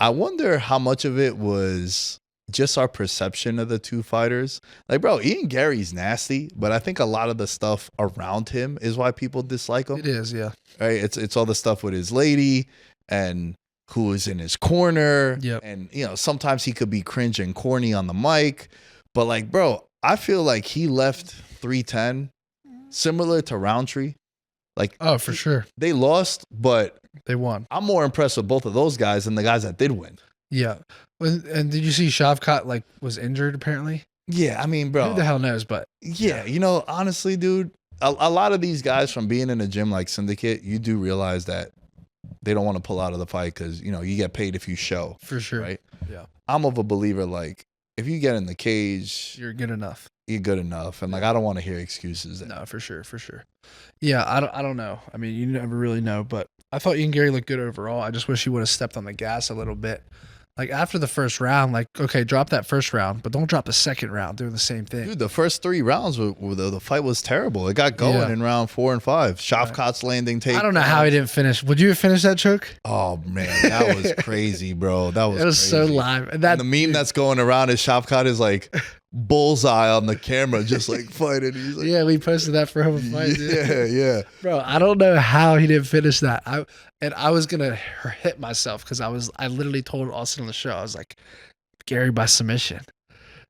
I wonder how much of it was just our perception of the two fighters. Like, bro, Ian Gary's nasty, but I think a lot of the stuff around him is why people dislike him. It is, yeah. Right? It's all the stuff with his lady and who is in his corner. Yep. And, you know, sometimes he could be cringe and corny on the mic. But, like, bro, I feel like he left 310 similar to Roundtree. Like, Oh, for sure. they lost, but They won. I'm more impressed with both of those guys than the guys that did win. Yeah. And did you see Shavkat was injured apparently? Yeah, I mean, bro. Who the hell knows? But Yeah, you know, honestly, dude, a lot of these guys from being in a gym like Syndicate, you do realize that they don't want to pull out of the fight because, you know, you get paid if you show. for sure, Right? Yeah. I'm of a believer, like, if you get in the cage, You're good enough. you're good enough. And, like, I don't want to hear excuses. No, for sure. Yeah, I don't know. I mean, you never really know, but I thought Ian Gary looked good overall. I just wish he would have stepped on the gas a little bit. Like after the first round, like, okay, drop that first round, but don't drop the second round doing the same thing. Dude, the first 3 rounds, the fight was terrible. It got going in round 4 and 5. Shavkat's landing take. I don't know how he didn't finish. Would you have finished that choke? Oh, man, that was crazy, bro. That was It was so crazy. live. And And the meme that's going around is Shavkat is like bullseye on the camera, just like fighting. He's like, yeah, we posted that for him fight. dude. yeah. Bro, I don't know how he didn't finish that. I was gonna hit myself because I literally told Austin on the show, I was like, Gary by submission.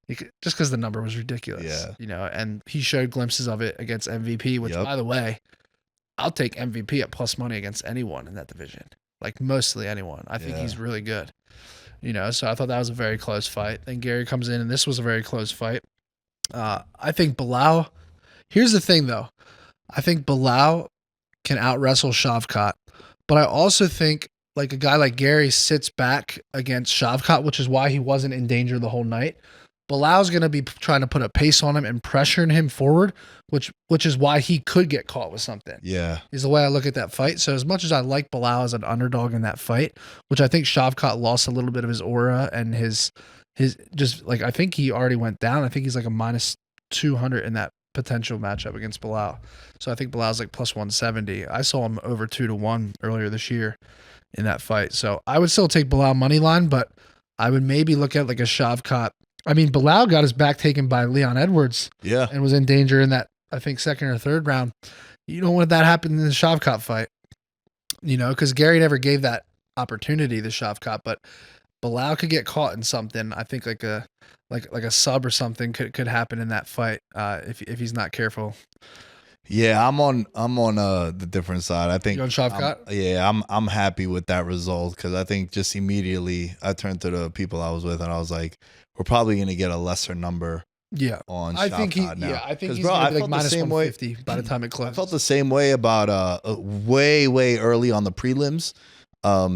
Just because the number was ridiculous. Yeah. You know, and he showed glimpses of it against MVP, which by the way, I'll take MVP at plus money against anyone in that division. Like mostly anyone. I think he's really good. You know, so I thought that was a very close fight. Then Gary comes in and this was a very close fight. I think Bilal, here's the thing though. I think Bilal can out wrestle Shavkat, but I also think like a guy like Gary sits back against Shavkat, which is why he wasn't in danger the whole night. Bilal's going to be trying to put a pace on him and pressuring him forward, which is why he could get caught with something. Yeah. Is the way I look at that fight. So as much as I like Bilal as an underdog in that fight, which I think Shavkat lost a little bit of his aura and his just like, I think he already went down. I think he's like a minus 200 in that potential matchup against Bilal. So I think Bilal's like plus 170. I saw him over 2-1 earlier this year in that fight. So I would still take Bilal money line, but I would maybe look at like a Shavkat. I mean, Bilal got his back taken by Leon Edwards and was in danger in that, I think, second or third round. You don't want that happen in the Shavkat fight, you know, because Gary never gave that opportunity to Shavkat, but Bilal could get caught in something. I think like a sub or something could happen in that fight if he's not careful. Yeah, I'm on the different side. I think You on Shavkat? I'm happy with that result because I think just immediately I turned to the people I was with and I was like, we're probably gonna get a lesser number. Yeah, on I think he. Shavkat now. Yeah, I think he's bro, gonna I be like felt the minus same 150 by the time it I closes. felt the same way about way early on the prelims.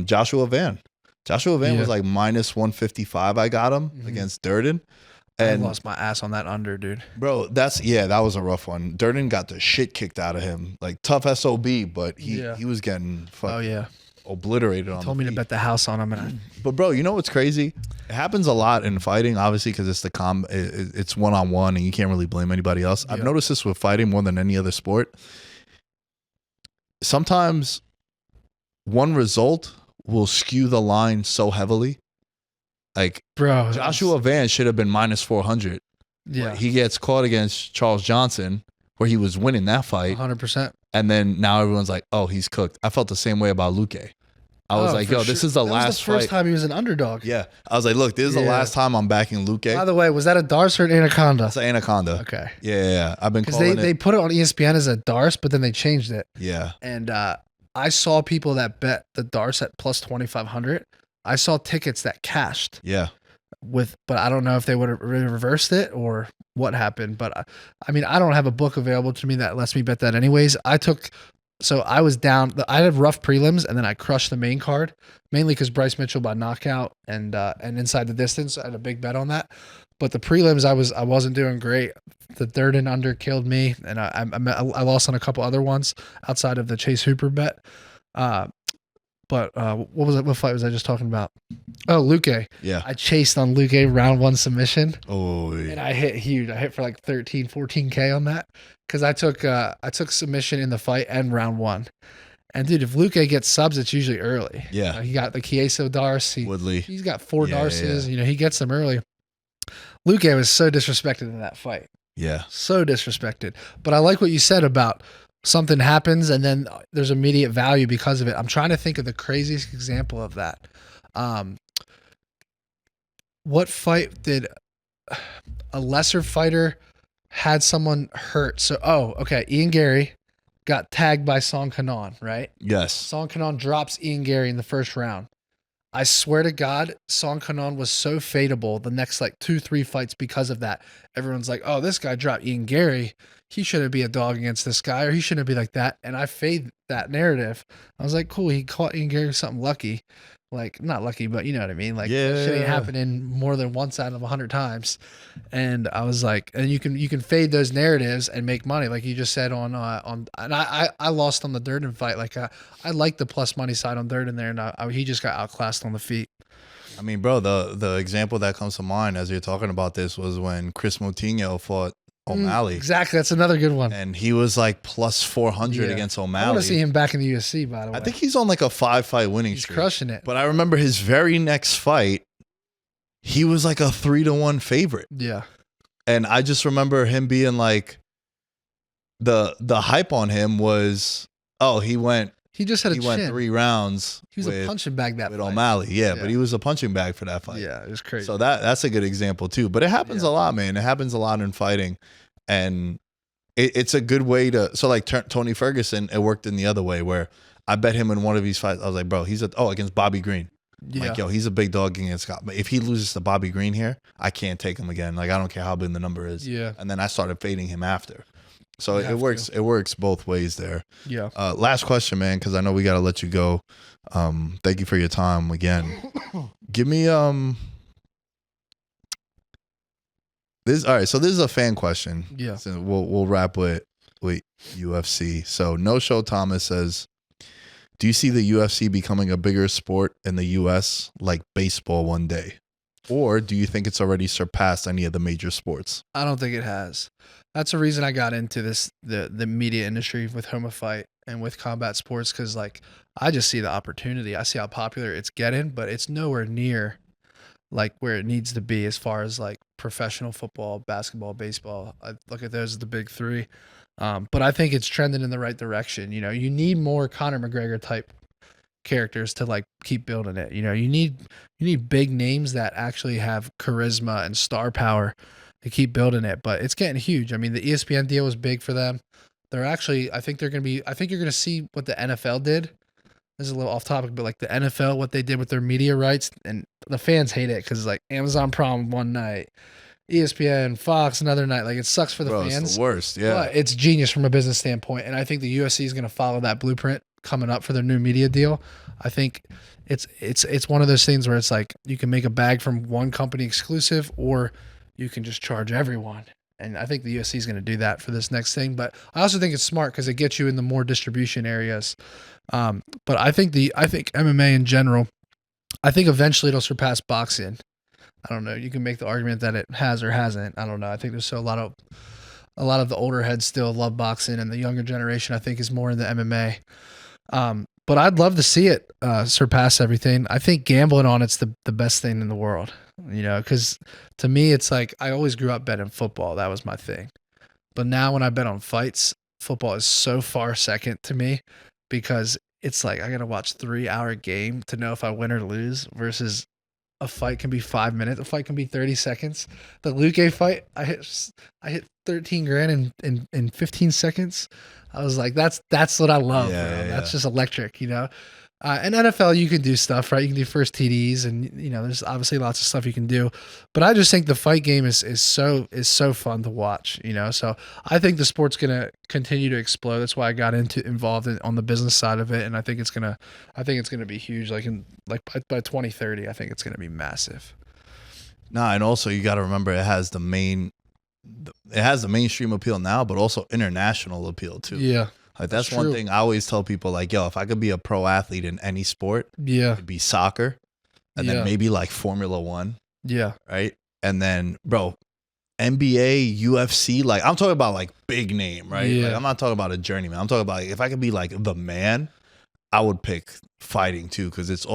Joshua Van was like minus 155. I got him against Durden. And I lost my ass on that under, dude. Bro, that was a rough one. Durden got the shit kicked out of him. Like tough SOB, but he was getting obliterated on Told me to bet the house on him. And But bro, you know what's crazy? It happens a lot in fighting, obviously, because it's it's one-on-one and you can't really blame anybody else. I've noticed this with fighting more than any other sport. Sometimes one result will skew the line so heavily. Like, bro, Joshua Van should have been minus 400. Yeah. He gets caught against Charles Johnson, where he was winning that fight. 100%. And then now everyone's like, oh, he's cooked. I felt the same way about Luque. I was like, yo, this is the last fight. First fight. time he was an underdog. Yeah. I was like, look, this is the last time I'm backing Luque. By the way, was that a Darce or an Anaconda? It's an Anaconda. Okay. Yeah. I've been because calling they put it on ESPN as a Darce, but then they changed it. Yeah. And I saw people that bet the Darce at plus 2,500. I saw tickets that cashed. Yeah. But I don't know if they would have really reversed it or what happened. But I mean, I don't have a book available to me that lets me bet that anyways. I was down. I had rough prelims and then I crushed the main card, mainly because Bryce Mitchell by knockout and inside the distance. I had a big bet on that. But the prelims, I wasn't doing great. The third and under killed me, and I lost on a couple other ones outside of the Chase Hooper bet. But what was it? What fight was I just talking about? Oh, Luque. Yeah. I chased on Luque round 1 submission. Oh, yeah. And I hit huge. I hit for like 13, 14K on that because I took submission in the fight and round 1. And dude, if Luque gets subs, it's usually early. Yeah. He got the Chieso Darce. Woodley. He's got 4 Yeah, Darces. yeah. You know, he gets them early. Luque was so disrespected in that fight. Yeah. So disrespected. But I like what you said about something happens and then there's immediate value because of it. I'm trying to think of the craziest example of that. What fight did a lesser fighter had someone hurt? So, okay. Ian Gary got tagged by Song Kanon, right? Yes. Song Kanon drops Ian Gary in the first round. I swear to God, Song Kanon was so fadeable the next like 2-3 fights because of that. Everyone's like, oh, this guy dropped Ian Gary. He shouldn't be a dog against this guy, or he shouldn't be like that. And I fade that narrative. I was like, cool, he caught Ian Gary with something lucky. Like, not lucky, but you know what I mean? Like, that shit ain't happening more than once out of 100 times. And I was like, and you can fade those narratives and make money, like you just said on and I lost on the Durden fight. Like, I like the plus money side on Durden there, and he just got outclassed on the feet. I mean, bro, the example that comes to mind as you're talking about this was when Chris Moutinho fought O'Malley. Exactly. That's another good one. And he was like plus 400 against O'Malley. I want to see him back in the UFC, by the way. I think he's on like a 5-fight winning He's streak. crushing it. But I remember his very next fight, he was like a 3-1 favorite. Yeah. And I just remember him being like, the hype on him was, He just had a he chin. went 3 rounds. He was a punching bag that with fight. O'Malley. Yeah, but he was a punching bag for that fight. Yeah, it was crazy. So that's a good example too. But it happens a lot, man. It happens a lot in fighting, and it's a good way to. So like Tony Ferguson, it worked in the other way where I bet him in one of these fights. I was like, bro, he's against Bobby Green. Yeah. Like, yo, he's a big dog against Scott. But if he loses to Bobby Green here, I can't take him again. Like, I don't care how big the number is. Yeah. And then I started fading him after. So You it have works. to. It works both ways there. Yeah. Last question, man, because I know we got to let you go. Thank you for your time again. Give me this. All right, so this is a fan question. Yeah. So we'll wrap with UFC. So No Show Thomas says, do you see the UFC becoming a bigger sport in the US like baseball one day? Or do you think it's already surpassed any of the major sports? I don't think it has. That's the reason I got into the media industry with Homa Fight and with combat sports, because like I just see the opportunity. I see how popular it's getting, but it's nowhere near like where it needs to be as far as like professional football, basketball, baseball. I look at those as the big three. But I think it's trending in the right direction. You know, you need more Conor McGregor type characters to like keep building it. You know, you need big names that actually have charisma and star power to keep building it. But it's getting huge. I mean, the ESPN deal was big for them. I think you're going to see what the NFL did. This is a little off topic, but like the NFL, what they did with their media rights, and the fans hate it because like Amazon Prime one night, ESPN, Fox another night. Like it sucks for the fans. It's the worst. Yeah. But it's genius from a business standpoint. And I think the UFC is going to follow that blueprint coming up for their new media deal. I think it's one of those things where it's like you can make a bag from one company exclusive, or you can just charge everyone. And I think the UFC is going to do that for this next thing. But I also think it's smart because it gets you in the more distribution areas. But I think MMA in general, I think eventually it'll surpass boxing. I don't know. You can make the argument that it has or hasn't. I don't know. I think there's a lot of the older heads still love boxing, and the younger generation I think is more in the MMA. But I'd love to see it surpass everything. I think gambling on it's the best thing in the world. You know, because to me it's like I always grew up betting football. That was my thing. But now when I bet on fights, football is so far second to me because it's like I got to watch 3-hour game to know if I win or lose versus a fight can be 5 minutes. A fight can be 30 seconds. The Luque fight, I hit 13 grand in 15 seconds. I was like, that's what I love. Yeah. That's just electric, you know? And NFL, you can do stuff, right? You can do first TDs and, you know, there's obviously lots of stuff you can do, but I just think the fight game is so fun to watch, you know? So I think the sport's going to continue to explode. That's why I got involved on the business side of it. And I think it's going to be huge. By 2030, I think it's going to be massive. Nah, and also you got to remember it has the mainstream appeal now, but also international appeal too. Yeah. Like that's one thing I always tell people, like, yo, if I could be a pro athlete in any sport, it'd be soccer, and then maybe like Formula One. Yeah. Right. And then, bro, NBA, UFC, like I'm talking about like big name, right? Yeah. Like I'm not talking about a journeyman. I'm talking about like, if I could be like the man, I would pick fighting too, because it's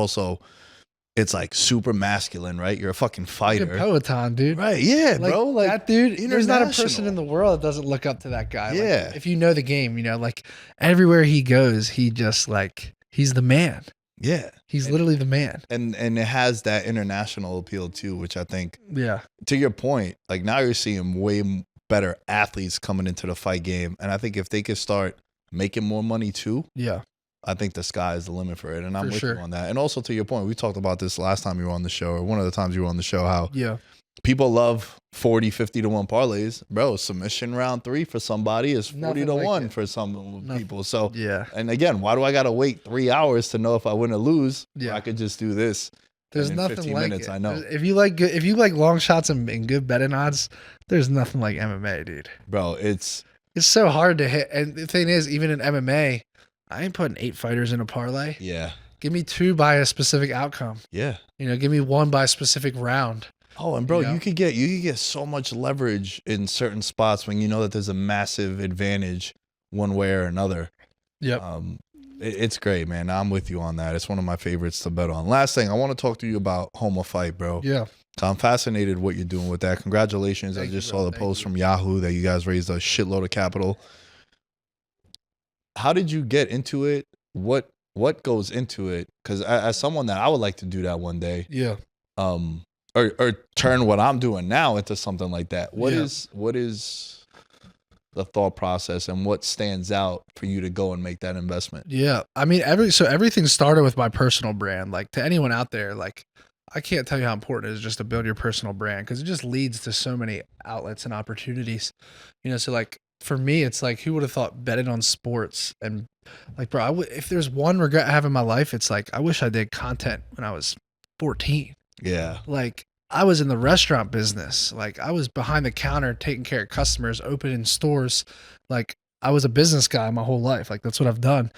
like super masculine, right? You're a fucking fighter. Peloton, dude. Right, yeah, Like, bro. Like that dude, there's not a person international. in the world that doesn't look up to that guy. Yeah. Like, if you know the game, you know, like everywhere he goes, he just like, he's the man. Yeah. He's literally the man. And it has that international appeal too, which I think, Yeah. to your point, like now you're seeing way better athletes coming into the fight game. And I think if they could start making more money too, Yeah. I think the sky is the limit for it. And I'm For with sure. you on that. And also to your point, we talked about this last time you were on the show, or one of the times you were on the show, how Yeah. people love 40, 50 to 1 parlays. Bro, submission round 3 for somebody is 40 Nothing to like 1 it. for some people. So, Yeah. and again, why do I got to wait 3 hours to know if I win or lose? Yeah. I could just do this. There's and in nothing 15 like minutes, it. I know. If you like long shots and good betting odds, there's nothing like MMA, dude. Bro, it's so hard to hit. And the thing is, even in MMA, I ain't putting 8 fighters in a parlay. yeah. Give me 2 by a specific outcome. Yeah. You know, give me 1 by a specific round. Oh, and bro, You know? you could get so much leverage in certain spots when you know that there's a massive advantage one way or another. Yep. It's great, man. I'm with you on that. It's one of my favorites to bet on. Last thing, I want to talk to you about Home of Fight, bro. Yeah. So I'm fascinated what you're doing with that. Congratulations. Thank I you, just bro. saw the Thank post you. from Yahoo that you guys raised a shitload of capital. How did you get into it? What goes into it? Because as someone that I would like to do that one day, Yeah. or turn what I'm doing now into something like that. What Yeah. is the thought process, and what stands out for you to go and make that investment? Yeah. I mean, everything started with my personal brand. Like, to anyone out there, like, I can't tell you how important it is just to build your personal brand, because it just leads to so many outlets and opportunities. You know, so like for me, it's like, who would have thought betting on sports? And like, bro, if there's one regret I have in my life, it's like, I wish I did content when I was 14. Yeah. Like, I was in the restaurant business. Like, I was behind the counter taking care of customers, opening stores. Like, I was a business guy my whole life. Like, that's what I've done.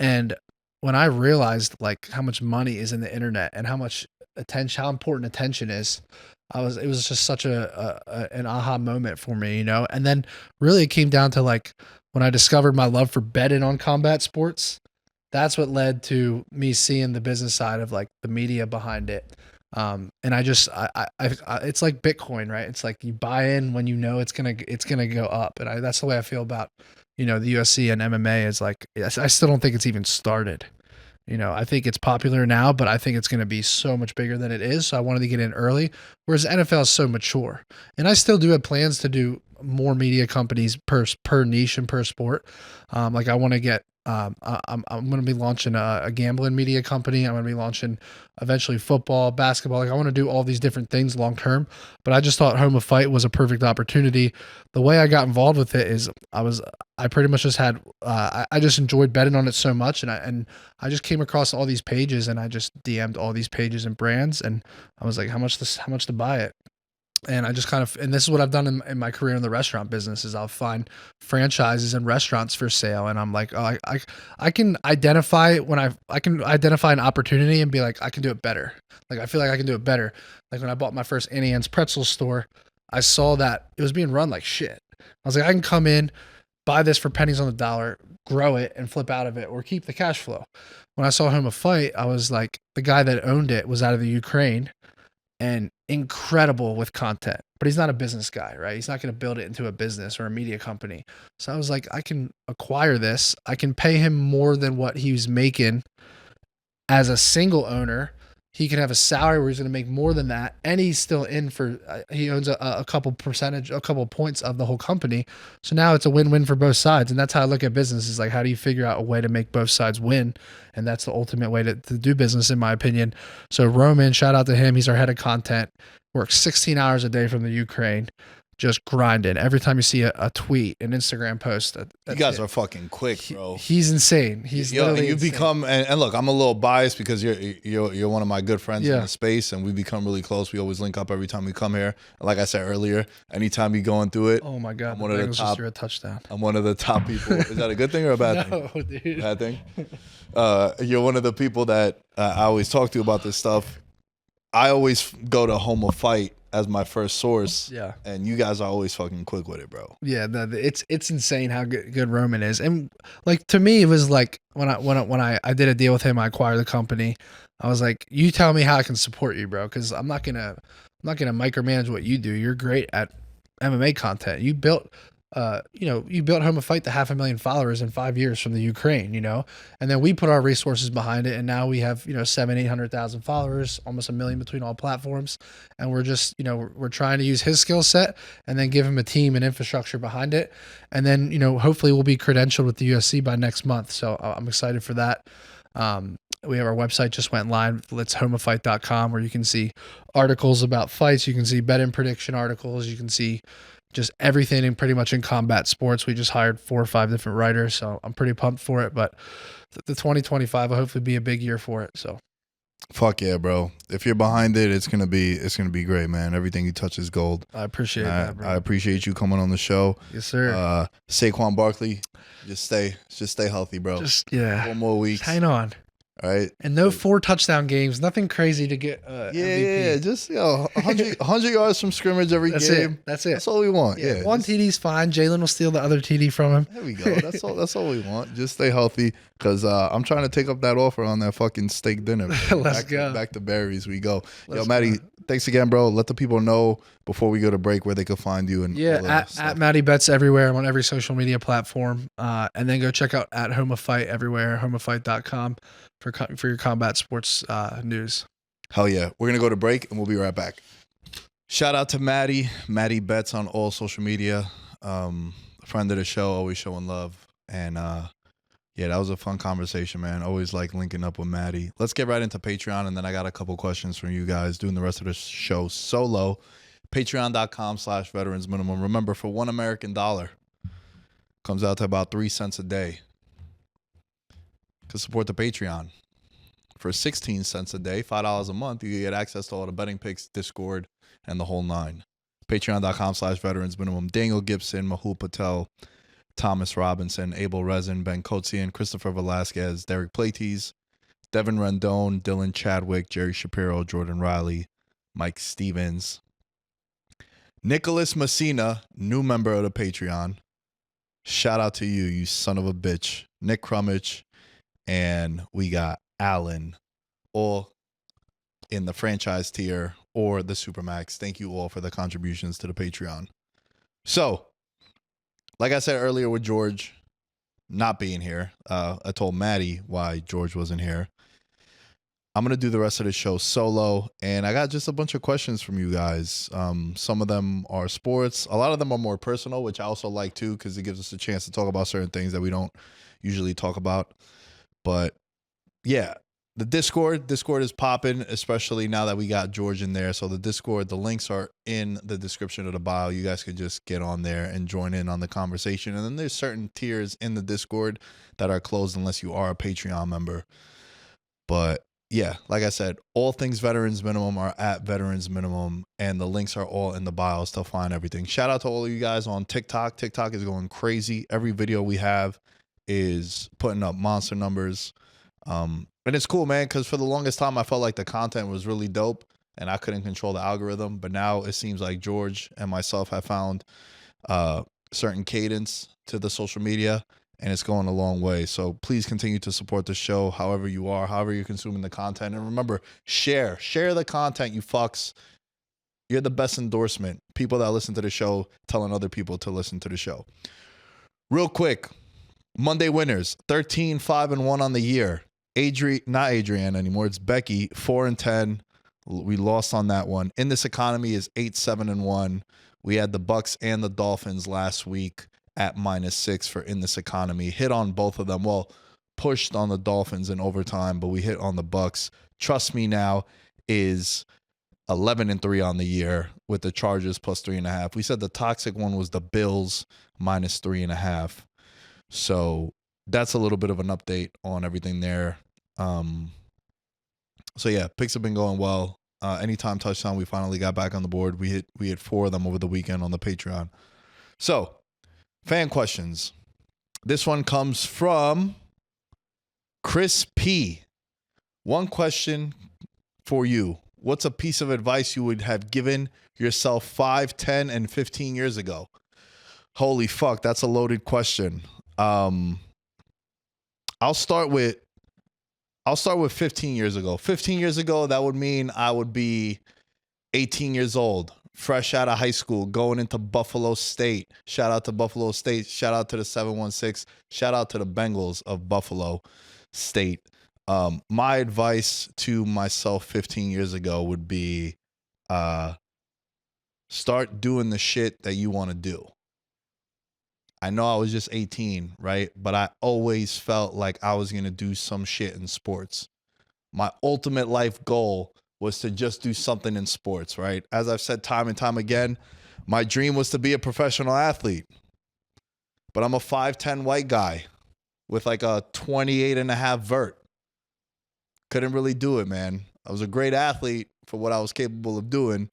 And when I realized like how much money is in the internet and how much attention, how important attention is, it was just such an aha moment for me, you know? And then really it came down to like when I discovered my love for betting on combat sports. That's what led to me seeing the business side of like the media behind it. And it's like Bitcoin, right? It's like you buy in when you know it's gonna go up, and that's the way I feel about, you know, the UFC and MMA. Is like, I still don't think it's even started. You know, I think it's popular now, but I think it's going to be so much bigger than it is. So I wanted to get in early, whereas the NFL is so mature, and I still do have plans to do more media companies per niche and per sport. Like I want to get. I'm going to be launching a gambling media company. I'm going to be launching eventually football, basketball. Like I want to do all these different things long term, but I just thought Home of Fight was a perfect opportunity. The way I got involved with it is I pretty much just had, I just enjoyed betting on it so much. And I just came across all these pages, and I just DM'd all these pages and brands. And I was like, how much to buy it? And I just and this is what I've done in my career in the restaurant business, is I'll find franchises and restaurants for sale. And I'm like, oh, I can identify I can identify an opportunity and be like, I can do it better. Like, I feel like I can do it better. Like when I bought my first Annie Ann's pretzel store, I saw that it was being run like shit. I was like, I can come in, buy this for pennies on the dollar, grow it and flip out of it, or keep the cash flow. When I saw Home of Fight, I was like, the guy that owned it was out of the Ukraine, and incredible with content, but he's not a business guy, right? He's not going to build it into a business or a media company. So I was like, I can acquire this. I can pay him more than what he was making as a single owner. He can have a salary where he's going to make more than that. And he's still in for, he owns a couple points of the whole company. So now it's a win-win for both sides. And that's how I look at business, is like, how do you figure out a way to make both sides win? And that's the ultimate way to do business, in my opinion. So Roman, shout out to him. He's our head of content, works 16 hours a day from the Ukraine. just grinding. Every time you see a tweet, an Instagram post, You guys are fucking quick, bro. He's insane. He's literally you've insane. become and look, I'm a little biased because you're one of my good friends in the space, and we've become really close. We always link up every time we come here. And like I said earlier, anytime you're going through it, oh my god, I'm one of the top. just threw a touchdown. I'm one of the top people. Is that a good thing or a bad thing? No, dude. Bad thing. You're one of the people that I always talk to about this stuff. I always go to Home of Fight as my first source. Yeah. And you guys are always fucking quick with it, bro. Yeah, it's insane how good Roman is. And like to me, it was like when I did a deal with him, I acquired the company. I was like, you tell me how I can support you, bro, because I'm not gonna micromanage what you do. You're great at MMA content. You built Home of Fight to 500,000 followers in 5 years from the Ukraine, and then we put our resources behind it, and now we have 700,000-800,000 followers, almost 1 million between all platforms, and we're just we're trying to use his skill set and then give him a team and infrastructure behind it, and then hopefully we'll be credentialed with the UFC by next month. So I'm excited for that. We have our website just went live. It's homeoffight.com, where you can see articles about fights. You can see betting prediction articles. You can see just everything pretty much in combat sports. We just hired 4 or 5 different writers, so I'm pretty pumped for it. But the 2025 will hopefully be a big year for it. So, fuck yeah, bro! If you're behind it, it's gonna be great, man. Everything you touch is gold. I appreciate that, bro. I appreciate you coming on the show. Yes, sir. Saquon Barkley, just stay healthy, bro. Just 4 more weeks. Just hang on. All right. And no 4 touchdown games. Nothing crazy to get MVP. Yeah. Just 100 yards from scrimmage every game. That's it. That's all we want. Yeah. One TD's fine. Jalen will steal the other TD from him. There we go. That's all we want. Just stay healthy, because I'm trying to take up that offer on that fucking steak dinner. Let's go. Back to Barry's we go. Yo, Matty, thanks again, bro. Let the people know before we go to break where they can find you. And at Matty Bets everywhere. I'm on every social media platform. And then go check out at Home of Fight everywhere, homeoffight.com for your combat sports news. Hell yeah. We're going to go to break and we'll be right back. Shout out to Matty Bets on all social media. A friend of the show, always showing love. And yeah, that was a fun conversation, man. Always like linking up with Matty. Let's get right into Patreon, and then I got a couple questions from you guys doing the rest of the show solo. Patreon.com/veterans minimum. Remember, for $1 American dollar, comes out to about 3 cents a day. To support the Patreon. For 16 cents a day, $5 a month, you get access to all the betting picks, Discord, and the whole 9. Patreon.com/veterans minimum. Daniel Gibson, Mahul Patel, Thomas Robinson, Abel Rezin, Ben Kotzian, Christopher Velasquez, Derek Plates, Devin Rendon, Dylan Chadwick, Jerry Shapiro, Jordan Riley, Mike Stevens, Nicholas Messina, new member of the Patreon. Shout out to you, you son of a bitch. Nick Crummage, and we got Allen, all in the franchise tier or the Supermax. Thank you all for the contributions to the Patreon. So, like I said earlier with George not being here, I told Matty why George wasn't here. I'm going to do the rest of the show solo, and I got just a bunch of questions from you guys. Some of them are sports. A lot of them are more personal, which I also like too, because it gives us a chance to talk about certain things that we don't usually talk about. But yeah, the Discord is popping, especially now that we got George in there. So the Discord, the links are in the description of the bio. You guys can just get on there and join in on the conversation. And then there's certain tiers in the Discord that are closed unless you are a Patreon member. But yeah, like I said, all things Veterans Minimum are at Veterans Minimum, and the links are all in the bios to find everything. Shout out to all of you guys on TikTok. TikTok is going crazy. Every video we have is putting up monster numbers. And it's cool, man, because for the longest time I felt like the content was really dope and I couldn't control the algorithm. But now it seems like George and myself have found certain cadence to the social media, and it's going a long way. So please continue to support the show however you are, however you're consuming the content. And remember, share the content, you fucks. You're the best endorsement. People that listen to the show telling other people to listen to the show. Real quick, Monday winners, 13, 5-1 on the year. Not Adrienne anymore. It's Becky, 4-10. We lost on that one. In This Economy is 8-7-1. We had the Bucks and the Dolphins last week at -6 for In This Economy. Hit on both of them. Well, pushed on the Dolphins in overtime, but we hit on the Bucks. Trust Me Now is 11-3 on the year with the Chargers plus 3.5. We said the toxic one was the Bills minus 3.5. So that's a little bit of an update on everything there. So yeah, picks have been going well. Anytime touchdown, we finally got back on the board. We hit 4 of them over the weekend on the Patreon. So, fan questions. This one comes from Chris P. One question for you. What's a piece of advice you would have given yourself 5, 10, and 15 years ago? Holy fuck, that's a loaded question. I'll start with 15 years ago. 15 years ago, that would mean I would be 18 years old, fresh out of high school, going into Buffalo State. Shout out to Buffalo State. Shout out to the 716. Shout out to the Bengals of Buffalo State. My advice to myself 15 years ago would be start doing the shit that you want to do. I know I was just 18, right? But I always felt like I was going to do some shit in sports. My ultimate life goal was to just do something in sports, right? As I've said time and time again, my dream was to be a professional athlete. But I'm a 5'10" white guy with like a 28.5 vert. Couldn't really do it, man. I was a great athlete for what I was capable of doing,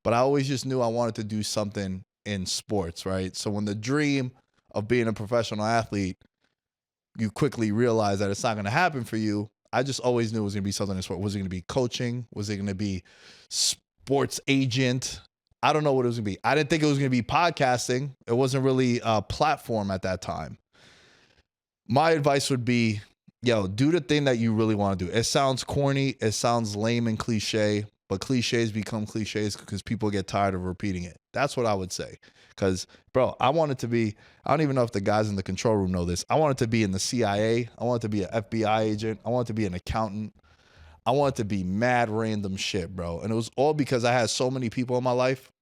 but I always just knew I wanted to do something in sports, right? So when the dream of being a professional athlete, you quickly realize that it's not going to happen for you. I just always knew it was going to be something in sport. Was it going to be coaching? Was it going to be sports agent? I don't know what it was going to be. I didn't think it was going to be podcasting. It wasn't really a platform at that time. My advice would be, do the thing that you really want to do. It sounds corny. It sounds lame and cliche, but cliches become cliches because people get tired of repeating it. That's what I would say. Because, bro, I wanted to be, I don't even know if the guys in the control room know this. I wanted to be in the CIA. I wanted to be an FBI agent. I wanted to be an accountant. I wanted to be mad random shit, bro. And it was all because I had so many people in my life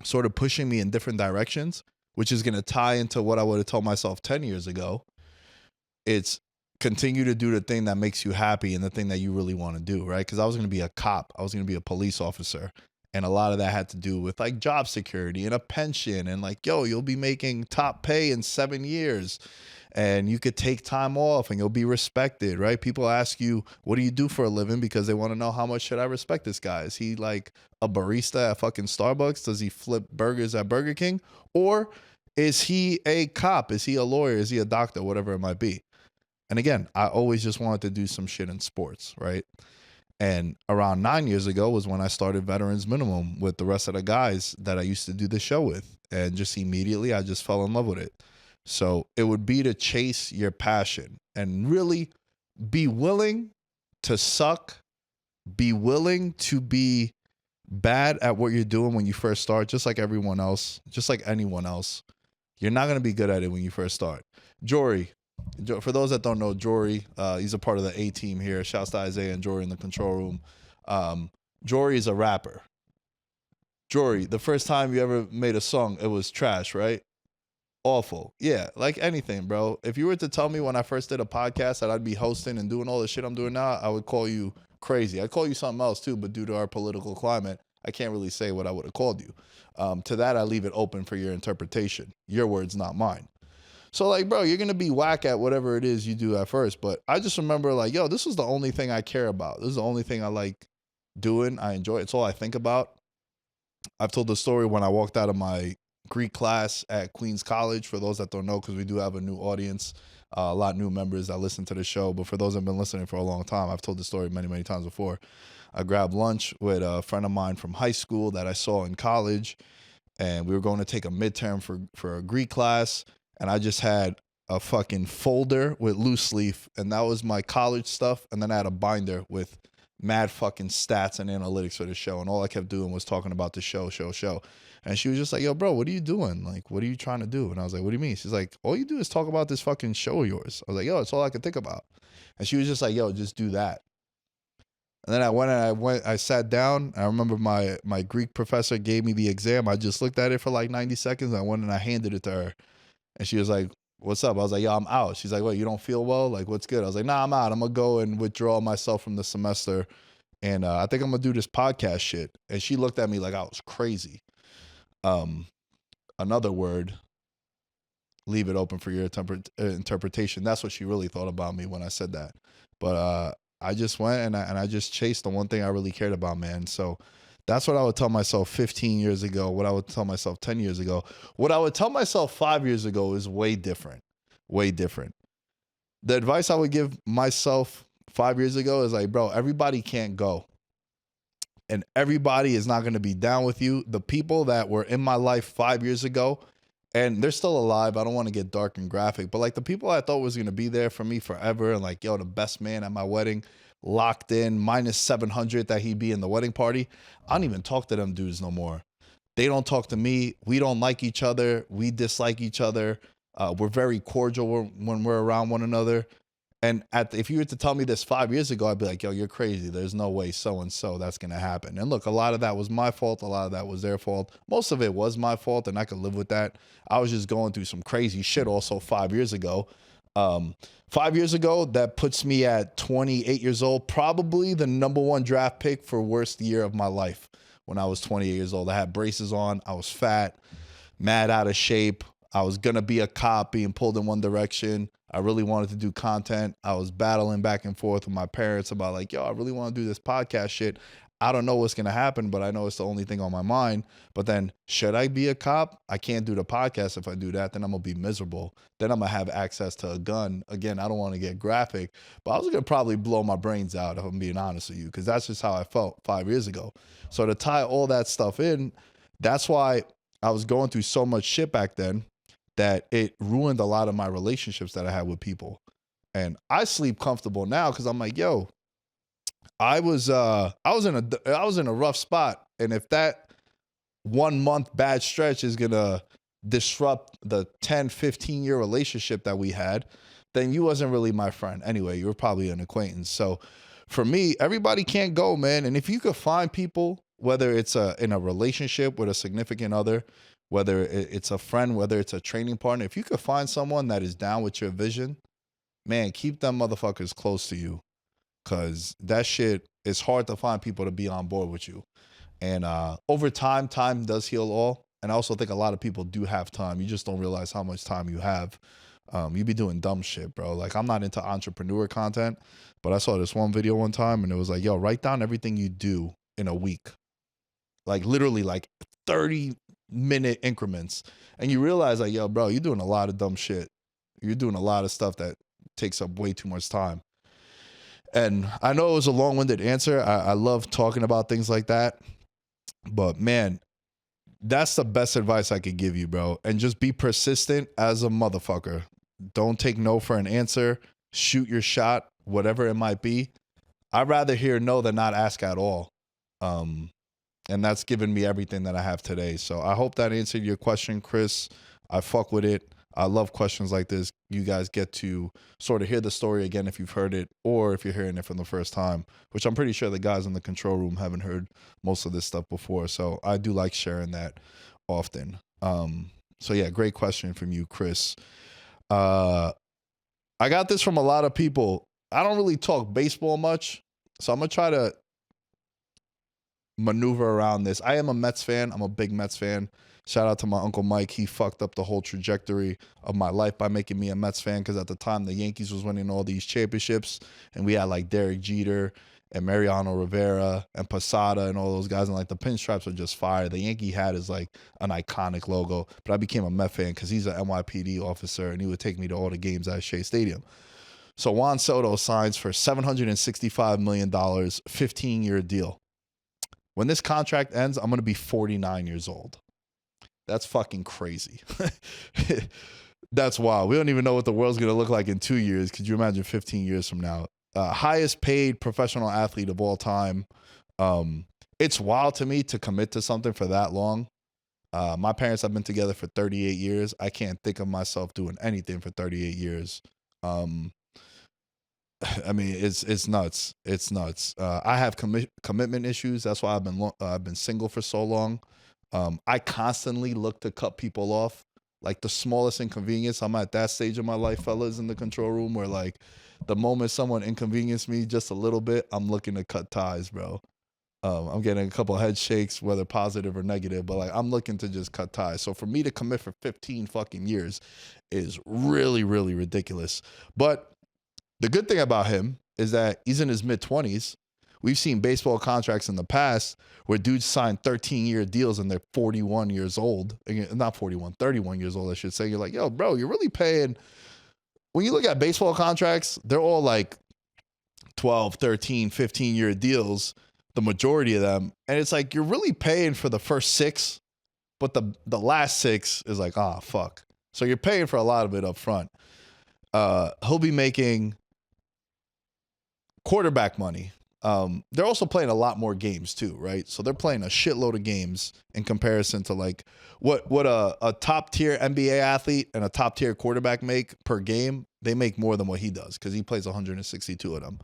sort of pushing me in different directions, which is going to tie into what I would have told myself 10 years ago. It's continue to do the thing that makes you happy and the thing that you really want to do, right? Because I was going to be a cop. I was going to be a police officer. And a lot of that had to do with like job security and a pension and like, you'll be making top pay in 7 years and you could take time off and you'll be respected, right? People ask you, what do you do for a living? Because they want to know how much should I respect this guy? Is he like a barista at fucking Starbucks? Does he flip burgers at Burger King? Or is he a cop? Is he a lawyer? Is he a doctor? Whatever it might be. And again, I always just wanted to do some shit in sports, right? And around 9 years ago was when I started Veterans Minimum with the rest of the guys that I used to do the show with. And just immediately, I just fell in love with it. So it would be to chase your passion and really be willing to suck, be willing to be bad at what you're doing when you first start, just like everyone else, just like anyone else. You're not going to be good at it when you first start. Jory. For those that don't know, Jory, he's a part of the A team here. Shouts to Isaiah and Jory in the control room. Jory is a rapper. Jory, the first time you ever made a song, it was trash, right? Awful. Yeah, like anything, bro. If you were to tell me when I first did a podcast that I'd be hosting and doing all the shit I'm doing now, I would call you crazy. I'd call you something else too, but due to our political climate, I can't really say what I would have called you. To that, I leave it open for your interpretation. Your words, not mine. So, like, bro, you're going to be whack at whatever it is you do at first. But I just remember, like, this is the only thing I care about. This is the only thing I like doing. I enjoy it. It's all I think about. I've told the story when I walked out of my Greek class at Queens College. For those that don't know, because we do have a new audience, a lot of new members that listen to the show. But for those that have been listening for a long time, I've told the story many, many times before. I grabbed lunch with a friend of mine from high school that I saw in college. And we were going to take a midterm for a Greek class. And I just had a fucking folder with loose leaf, and that was my college stuff. And then I had a binder with mad fucking stats and analytics for the show. And all I kept doing was talking about the show. And she was just like, bro, what are you doing? Like, what are you trying to do? And I was like, what do you mean? She's like, all you do is talk about this fucking show of yours. I was like, it's all I could think about. And she was just like, just do that. And then I sat down. I remember my Greek professor gave me the exam. I just looked at it for like 90 seconds. I went and I handed it to her. And she was like, what's up? I was like, I'm out. She's like, what, you don't feel well? Like, what's good? I was like, nah, I'm out. I'm going to go and withdraw myself from the semester and I think I'm gonna do this podcast shit. And she looked at me like I was crazy. Another word, leave it open for your interpretation. That's what she really thought about me when I said that. But I just went and I just chased the one thing I really cared about, man. So that's what I would tell myself 15 years ago, what I would tell myself 10 years ago. What I would tell myself 5 years ago is way different. Way different. The advice I would give myself 5 years ago is like, bro, everybody can't go. And everybody is not going to be down with you. The people that were in my life 5 years ago, and they're still alive. I don't want to get dark and graphic, but like the people I thought was going to be there for me forever and like, yo, the best man at my wedding, locked in, minus 700 that he'd be in the wedding party. I don't even talk to them dudes no more. They don't talk to me. We don't like each other. We dislike each other. We're very cordial when we're around one another. And if you were to tell me this 5 years ago, I'd be like, yo, you're crazy. There's no way so-and-so that's going to happen. And look, a lot of that was my fault. A lot of that was their fault. Most of it was my fault, and I could live with that. I was just going through some crazy shit also 5 years ago. 5 years ago, that puts me at 28 years old, probably the #1 draft pick for worst year of my life when I was 28 years old. I had braces on. I was fat, mad out of shape. I was going to be a cop being pulled in one direction. I really wanted to do content. I was battling back and forth with my parents about like, yo, I really want to do this podcast shit. I don't know what's going to happen, but I know it's the only thing on my mind. But then should I be a cop? I can't do the podcast. If I do that, then I'm going to be miserable. Then I'm going to have access to a gun. Again, I don't want to get graphic, but I was going to probably blow my brains out if I'm being honest with you, because that's just how I felt 5 years ago. So to tie all that stuff in, that's why I was going through so much shit back then that it ruined a lot of my relationships that I had with people. And I sleep comfortable now because I'm like, yo, I was in a rough spot. And if that 1 month bad stretch is gonna disrupt the 10, 15 year relationship that we had, then you wasn't really my friend. Anyway, you were probably an acquaintance. So for me, everybody can't go, man. And if you could find people, whether it's in a relationship with a significant other, whether it's a friend, whether it's a training partner, if you could find someone that is down with your vision, man, keep them motherfuckers close to you, because that shit is hard to find people to be on board with you. And over time does heal all. And I also think a lot of people do have time. You just don't realize how much time you have. You be doing dumb shit, bro. Like, I'm not into entrepreneur content, but I saw this one video one time and it was like, yo, write down everything you do in a week. Like literally like 30-minute increments. And you realize like, yo, bro, you're doing a lot of dumb shit. You're doing a lot of stuff that takes up way too much time. And I know it was a long-winded answer. I love talking about things like that. But man, that's the best advice I could give you, bro. And just be persistent as a motherfucker. Don't take no for an answer. Shoot your shot, whatever it might be. I'd rather hear no than not ask at all. And that's given me everything that I have today. So I hope that answered your question, Chris. I fuck with it. I love questions like this. You guys get to sort of hear the story again if you've heard it, or if you're hearing it from the first time, which I'm pretty sure the guys in the control room haven't heard most of this stuff before. So I do like sharing that often. So yeah, great question from you, Chris. I got this from a lot of people. I don't really talk baseball much, so I'm going to try to maneuver around this. I am a Mets fan. I'm a big Mets fan. Shout out to my Uncle Mike. He fucked up the whole trajectory of my life by making me a Mets fan, because at the time the Yankees was winning all these championships and we had like Derek Jeter and Mariano Rivera and Posada and all those guys, and like the pinstripes are just fire. The Yankee hat is like an iconic logo, but I became a Met fan because he's an NYPD officer and he would take me to all the games at Shea Stadium. So Juan Soto signs for $765 million, 15-year deal. When this contract ends, I'm going to be 49 years old. That's fucking crazy. That's wild. We don't even know what the world's going to look like in 2 years. Could you imagine 15 years from now? Highest paid professional athlete of all time. It's wild to me to commit to something for that long. My parents have been together for 38 years. I can't think of myself doing anything for 38 years. I mean, it's nuts. It's nuts. I have commitment issues. That's why I've been single for so long. I constantly look to cut people off. like the smallest inconvenience. I'm at that stage of my life, fellas, in the control room where like the moment someone inconvenienced me just a little bit, I'm looking to cut ties, bro. I'm getting a couple head shakes, whether positive or negative, but like I'm looking to just cut ties. So for me to commit for 15 fucking years is really, really ridiculous. But the good thing about him is that he's in his mid-20s. We've seen baseball contracts in the past where dudes sign 13-year deals and they're 41 years old. Not 41, 31 years old, I should say. You're like, yo, bro, you're really paying. When you look at baseball contracts, they're all like 12, 13, 15-year deals, the majority of them. And it's like you're really paying for the first 6, but the last 6 is like, fuck. So you're paying for a lot of it up front. He'll be making quarterback money. They're also playing a lot more games too, right? So they're playing a shitload of games in comparison to like what a top tier NBA athlete and a top tier quarterback make per game. They make more than what he does because he plays 162 of them.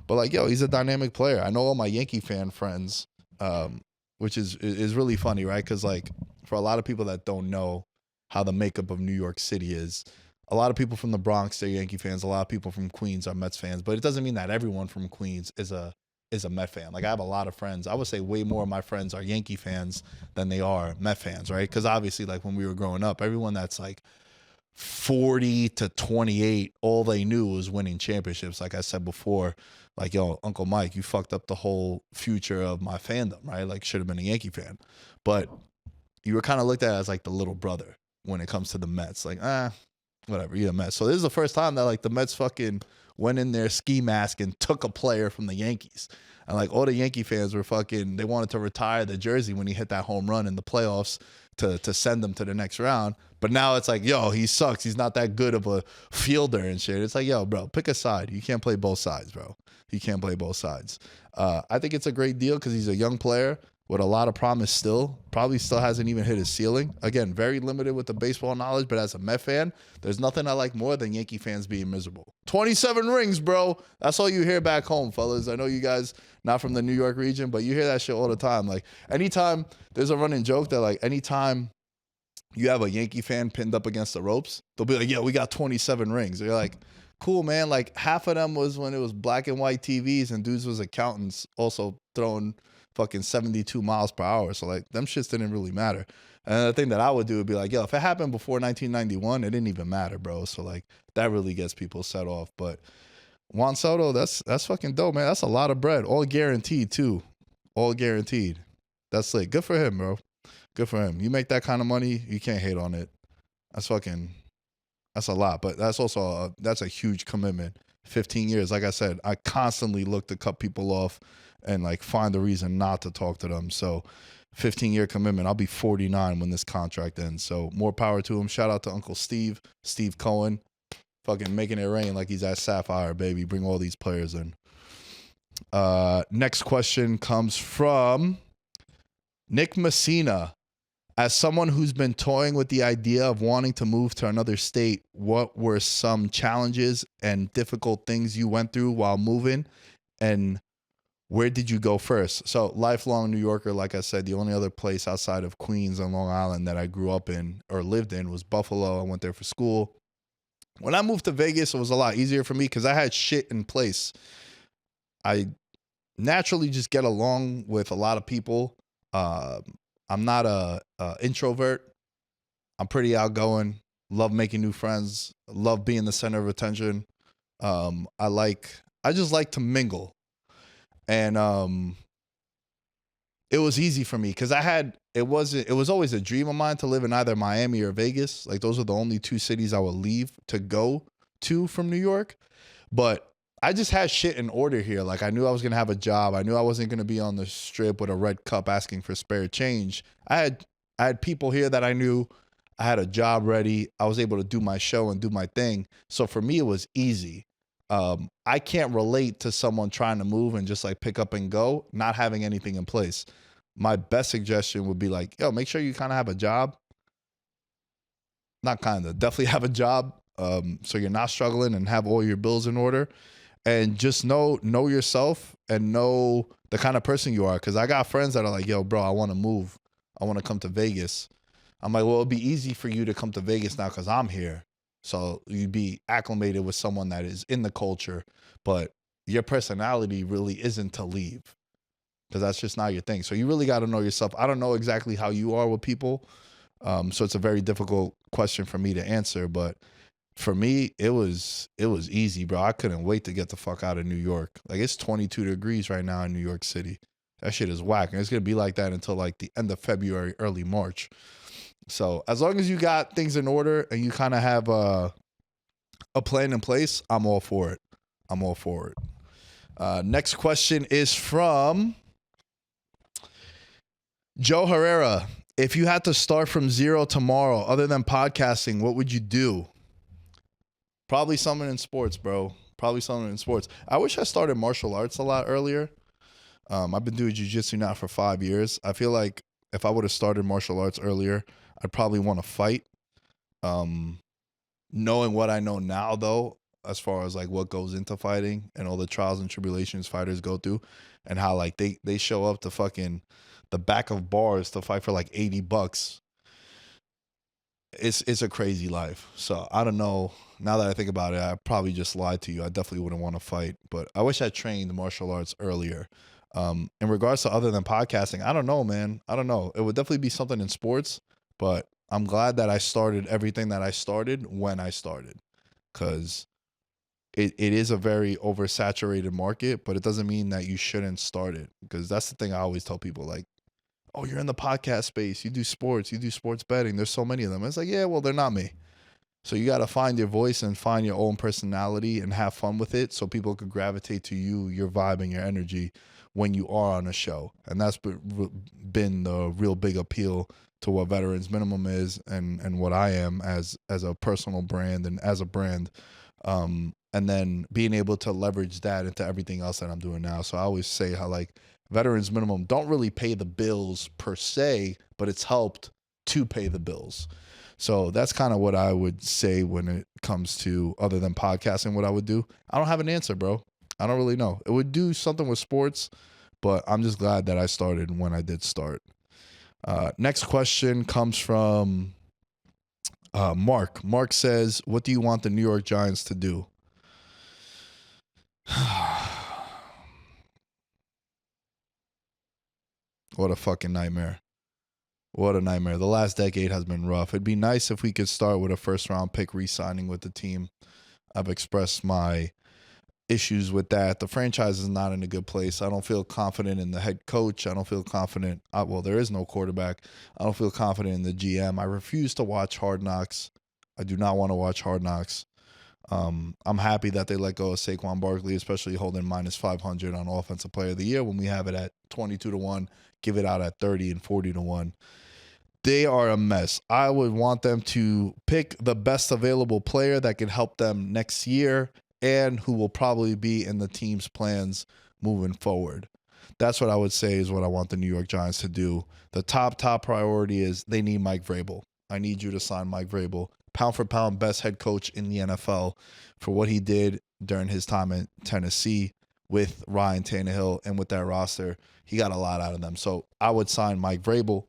But like, yo, he's a dynamic player. I know all my Yankee fan friends, which is really funny, right? Because like for a lot of people that don't know how the makeup of New York City is, a lot of people from the Bronx, they're Yankee fans. A lot of people from Queens are Mets fans, but it doesn't mean that everyone from Queens is a Met fan. Like I have a lot of friends. I would say way more of my friends are Yankee fans than they are Met fans, right? Because obviously, like when we were growing up, everyone that's like 40 to 28, all they knew was winning championships. Like I said before, like, yo, Uncle Mike, you fucked up the whole future of my fandom, right? Like should have been a Yankee fan. But you were kind of looked at as like the little brother when it comes to the Mets. Like, whatever, you're a Mets. So this is the first time that like the Mets fucking went in their ski mask and took a player from the Yankees. And like all the Yankee fans were fucking, they wanted to retire the jersey when he hit that home run in the playoffs to send them to the next round. But now it's like, yo, he sucks. He's not that good of a fielder and shit. It's like, yo, bro, pick a side. You can't play both sides, bro. You can't play both sides. I think it's a great deal because he's a young player with a lot of promise still. Probably still hasn't even hit his ceiling. Again, very limited with the baseball knowledge, but as a Met fan, there's nothing I like more than Yankee fans being miserable. 27 rings, bro. That's all you hear back home, fellas. I know you guys not from the New York region, but you hear that shit all the time. Like anytime there's a running joke that like anytime you have a Yankee fan pinned up against the ropes, they'll be like, yeah, we got 27 rings. They're like, cool, man. Like half of them was when it was black and white TVs and dudes was accountants also throwing fucking 72 miles per hour. So like them shits didn't really matter. And the thing that I would do would be like, yo, if it happened before 1991, it didn't even matter, bro. So like that really gets people set off. But Juan Soto, that's fucking dope, man. That's a lot of bread. All guaranteed too. All guaranteed. That's like good for him, bro. Good for him. You make that kind of money, you can't hate on it. That's a lot. But that's also that's a huge commitment. 15 years. Like I said, I constantly look to cut people off and like find a reason not to talk to them. So 15-year commitment. I'll be 49 when this contract ends. So more power to him. Shout out to Uncle Steve Cohen, fucking making it rain like he's at Sapphire, baby. Bring all these players in. Next question comes from Nick Messina. As someone who's been toying with the idea of wanting to move to another state, what were some challenges and difficult things you went through while moving, and where did you go first? So lifelong New Yorker, like I said, the only other place outside of Queens and Long Island that I grew up in or lived in was Buffalo. I went there for school. When I moved to Vegas, it was a lot easier for me because I had shit in place. I naturally just get along with a lot of people. I'm not a introvert. I'm pretty outgoing. Love making new friends. Love being the center of attention. I just like to mingle. And it was easy for me because it was always a dream of mine to live in either Miami or Vegas. Like those are the only two cities I would leave to go to from New York. But I just had shit in order here. Like I knew I was going to have a job. I knew I wasn't going to be on the strip with a red cup asking for spare change. I had people here that I knew. I had a job ready. I was able to do my show and do my thing. So for me, it was easy. I can't relate to someone trying to move and just like pick up and go, not having anything in place. My best suggestion would be like, yo, make sure you kind of have a job. Not kind of, definitely have a job. So you're not struggling and have all your bills in order. And just know yourself and know the kind of person you are. Because I got friends that are like, yo, bro, I want to move. I want to come to Vegas. I'm like, well, it'd be easy for you to come to Vegas now because I'm here. So you'd be acclimated with someone that is in the culture, but your personality really isn't to leave because that's just not your thing. So you really got to know yourself. I don't know exactly how you are with people. So it's a very difficult question for me to answer, but for me, it was easy, bro. I couldn't wait to get the fuck out of New York. Like, it's 22 degrees right now in New York City. That shit is whack. And it's going to be like that until like the end of February, early March. So as long as you got things in order and you kind of have a plan in place, I'm all for it. I'm all for it. Next question is from Joe Herrera. If you had to start from zero tomorrow, other than podcasting, what would you do? Probably something in sports, bro. Probably something in sports. I wish I started martial arts a lot earlier. I've been doing jiu-jitsu now for 5 years. I feel like if I would have started martial arts earlier, I'd probably want to fight. Knowing what I know now, though, as far as like what goes into fighting and all the trials and tribulations fighters go through, and how like they show up to fucking the back of bars to fight for like $80. It's a crazy life. So I don't know. Now that I think about it, I probably just lied to you. I definitely wouldn't want to fight, but I wish I trained martial arts earlier. In regards to other than podcasting, I don't know, man. I don't know. It would definitely be something in sports, but I'm glad that I started everything that I started when I started, because it is a very oversaturated market, but it doesn't mean that you shouldn't start it, because that's the thing I always tell people, like, oh, you're in the podcast space, you do sports betting, there's so many of them. It's like, yeah, well, they're not me. So you got to find your voice and find your own personality and have fun with it so people could gravitate to you, your vibe, and your energy when you are on a show. And that's been the real big appeal to what Veterans Minimum is and what I am as a personal brand and as a brand. And then being able to leverage that into everything else that I'm doing now. So I always say how like Veterans Minimum don't really pay the bills per se, but it's helped to pay the bills. So that's kind of what I would say when it comes to other than podcasting, what I would do. I don't have an answer, bro. I don't really know. It would do something with sports, but I'm just glad that I started when I did start. Next question comes from Mark. Mark says, what do you want the New York Giants to do? What a fucking nightmare. What a nightmare. The last decade has been rough. It'd be nice if we could start with a first-round pick re-signing with the team. I've expressed my issues with that. The franchise is not in a good place. I don't feel confident in the head coach. I don't feel confident. Well, there is no quarterback. I don't feel confident in the GM. I refuse to watch Hard Knocks. I do not want to watch Hard Knocks. I'm happy that they let go of Saquon Barkley, especially holding minus 500 on Offensive Player of the Year when we have it at 22-1, give it out at 30 and 40-1. They are a mess. I would want them to pick the best available player that can help them next year and who will probably be in the team's plans moving forward. That's what I would say is what I want the New York Giants to do. The top priority is they need Mike Vrabel. I need you to sign Mike Vrabel. Pound for pound, best head coach in the NFL for what he did during his time in Tennessee with Ryan Tannehill and with that roster. He got a lot out of them. So I would sign Mike Vrabel,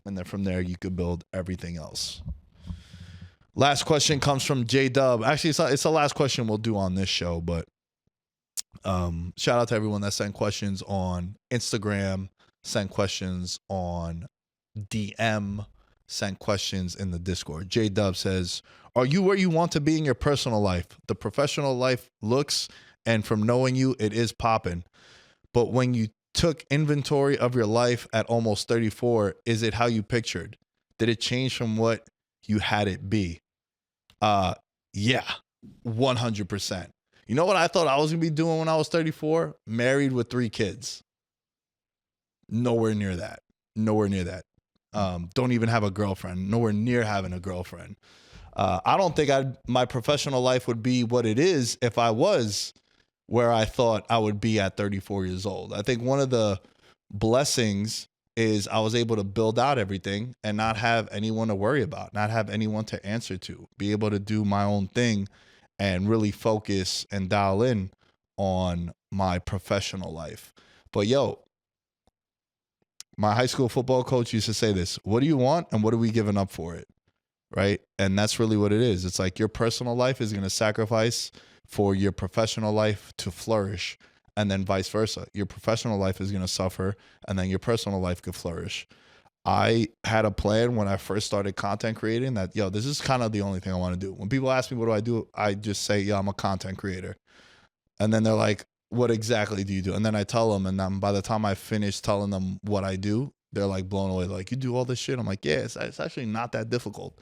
and then from there you could build everything else. Last question comes from J-Dub. Actually, it's the last question we'll do on this show, but shout out to everyone that sent questions on Instagram, sent questions on DM, sent questions in the Discord. J-Dub says, are you where you want to be in your personal life? The professional life looks, and from knowing you, it is popping. But when you took inventory of your life at almost 34, is it how you pictured? Did it change from what you had it be? Yeah, 100%. You know what I thought I was going to be doing when I was 34? Married with 3 kids. Nowhere near that. Nowhere near that. Don't even have a girlfriend. Nowhere near having a girlfriend. I don't think my professional life would be what it is if I was where I thought I would be at 34 years old. I think one of the blessings is I was able to build out everything and not have anyone to worry about, not have anyone to answer to, be able to do my own thing and really focus and dial in on my professional life. But yo, My high school football coach used to say this: what do you want and what are we giving up for it? Right? And that's really what it is. It's like your personal life is going to sacrifice for your professional life to flourish, and then vice versa. Your professional life is going to suffer, and then your personal life could flourish. I had a plan when I first started content creating that, this is kind of the only thing I want to do. When people ask me what do, I just say, I'm a content creator. And then they're like, what exactly do you do? And then I tell them, and then by the time I finish telling them what I do, they're like blown away. They're like, you do all this shit? I'm like, yeah, it's actually not that difficult.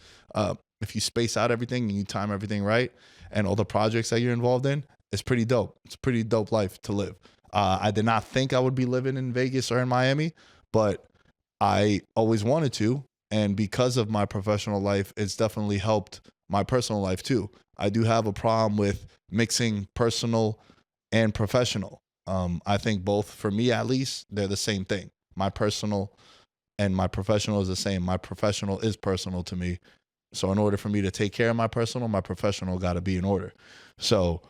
If you space out everything and you time everything right and all the projects that you're involved in, it's pretty dope. It's a pretty dope life to live. I did not think I would be living in Vegas or in Miami, but I always wanted to. And because of my professional life, it's definitely helped my personal life too. I do have a problem with mixing personal and professional. I think both, for me at least, they're the same thing. My personal and my professional is the same. My professional is personal to me. So in order for me to take care of my professional got to be in order. So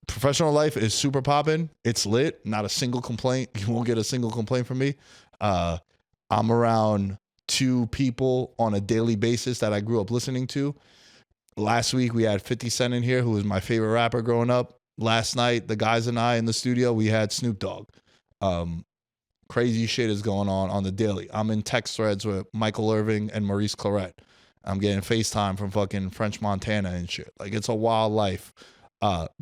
professional life is super popping. It's lit. Not a single complaint. You won't get a single complaint from me. I'm around 2 people on a daily basis that I grew up listening to. Last week, we had 50 Cent in here, who was my favorite rapper growing up. Last night, the guys and I in the studio, we had Snoop Dogg. Crazy shit is going on the daily. I'm in text threads with Michael Irving and Maurice Claret. I'm getting FaceTime from fucking French Montana and shit. Like, it's a wild life.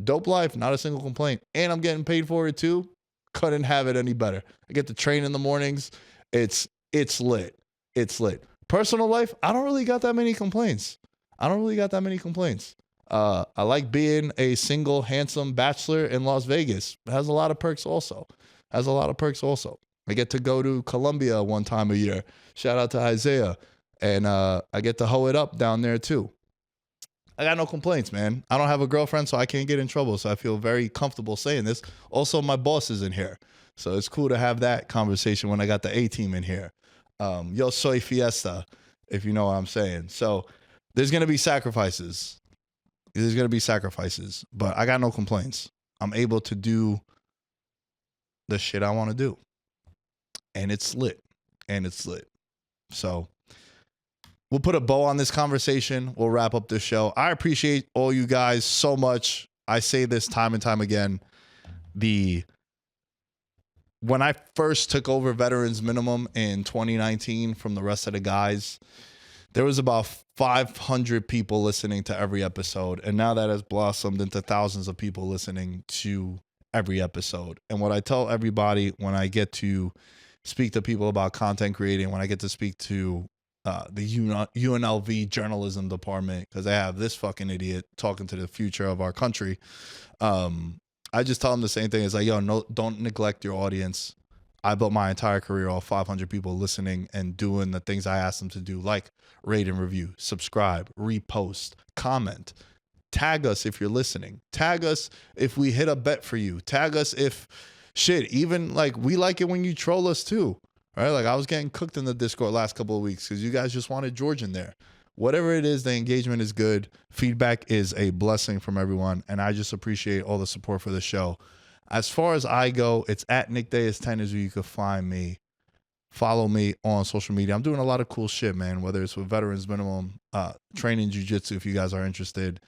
Dope life, not a single complaint. And I'm getting paid for it too. Couldn't have it any better. I get to train in the mornings. It's lit. It's lit. Personal life, I don't really got that many complaints. I like being a single, handsome bachelor in Las Vegas. It has a lot of perks also. I get to go to Colombia one time a year. Shout out to Isaiah. And I get to hoe it up down there too. I got no complaints, man. I don't have a girlfriend, so I can't get in trouble. So I feel very comfortable saying this. Also, my boss is in here. So it's cool to have that conversation when I got the A-team in here. Yo soy fiesta, if you know what I'm saying. So there's going to be sacrifices. But I got no complaints. I'm able to do the shit I want to do. And it's lit. So we'll put a bow on this conversation. We'll wrap up this show. I appreciate all you guys so much. I say this time and time again. When I first took over Veterans Minimum in 2019 from the rest of the guys, there was about 500 people listening to every episode. And now that has blossomed into thousands of people listening to every episode. And what I tell everybody when I get to speak to people about content creating, when I get to speak to the UNLV journalism department, because they have this fucking idiot talking to the future of our country, I just tell them the same thing. It's like, no, don't neglect your audience. I built my entire career off 500 people listening and doing the things I asked them to do, like rate and review, subscribe, repost, comment, tag us if you're listening, tag us if we hit a bet for you, tag us if shit, even like we like it when you troll us too, right? Like I was getting cooked in the Discord last couple of weeks because you guys just wanted George in there. Whatever it is, the engagement is good. Feedback is a blessing from everyone, and I just appreciate all the support for the show. As far as I go, it's at Nick Dais 10 is where you can find me. Follow me on social media. I'm doing a lot of cool shit, man, whether it's with Veterans Minimum, training jiu-jitsu if you guys are interested.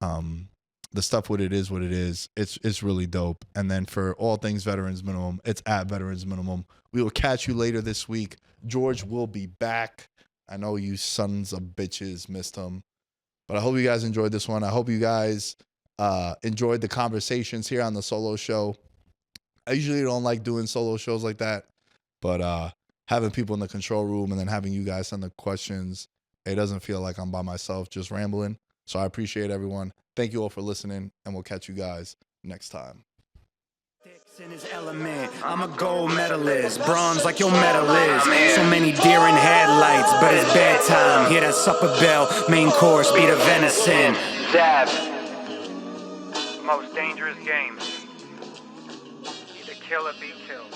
The stuff with it is what it is. It's really dope. And then for all things Veterans Minimum, it's at Veterans Minimum. We will catch you later this week. George will be back. I know you sons of bitches missed him. But I hope you guys enjoyed this one. I hope you guys enjoyed the conversations here on the solo show. I usually don't like doing solo shows like that, but having people in the control room and then having you guys send the questions, it doesn't feel like I'm by myself just rambling. So I appreciate everyone. Thank you all for listening, and we'll catch you guys next time. In his element, I'm a gold medalist, bronze like your medal is. So many deer in headlights, but it's bedtime. Hear that supper bell, main course, be the venison. Dab. Most dangerous game. Either kill or be killed.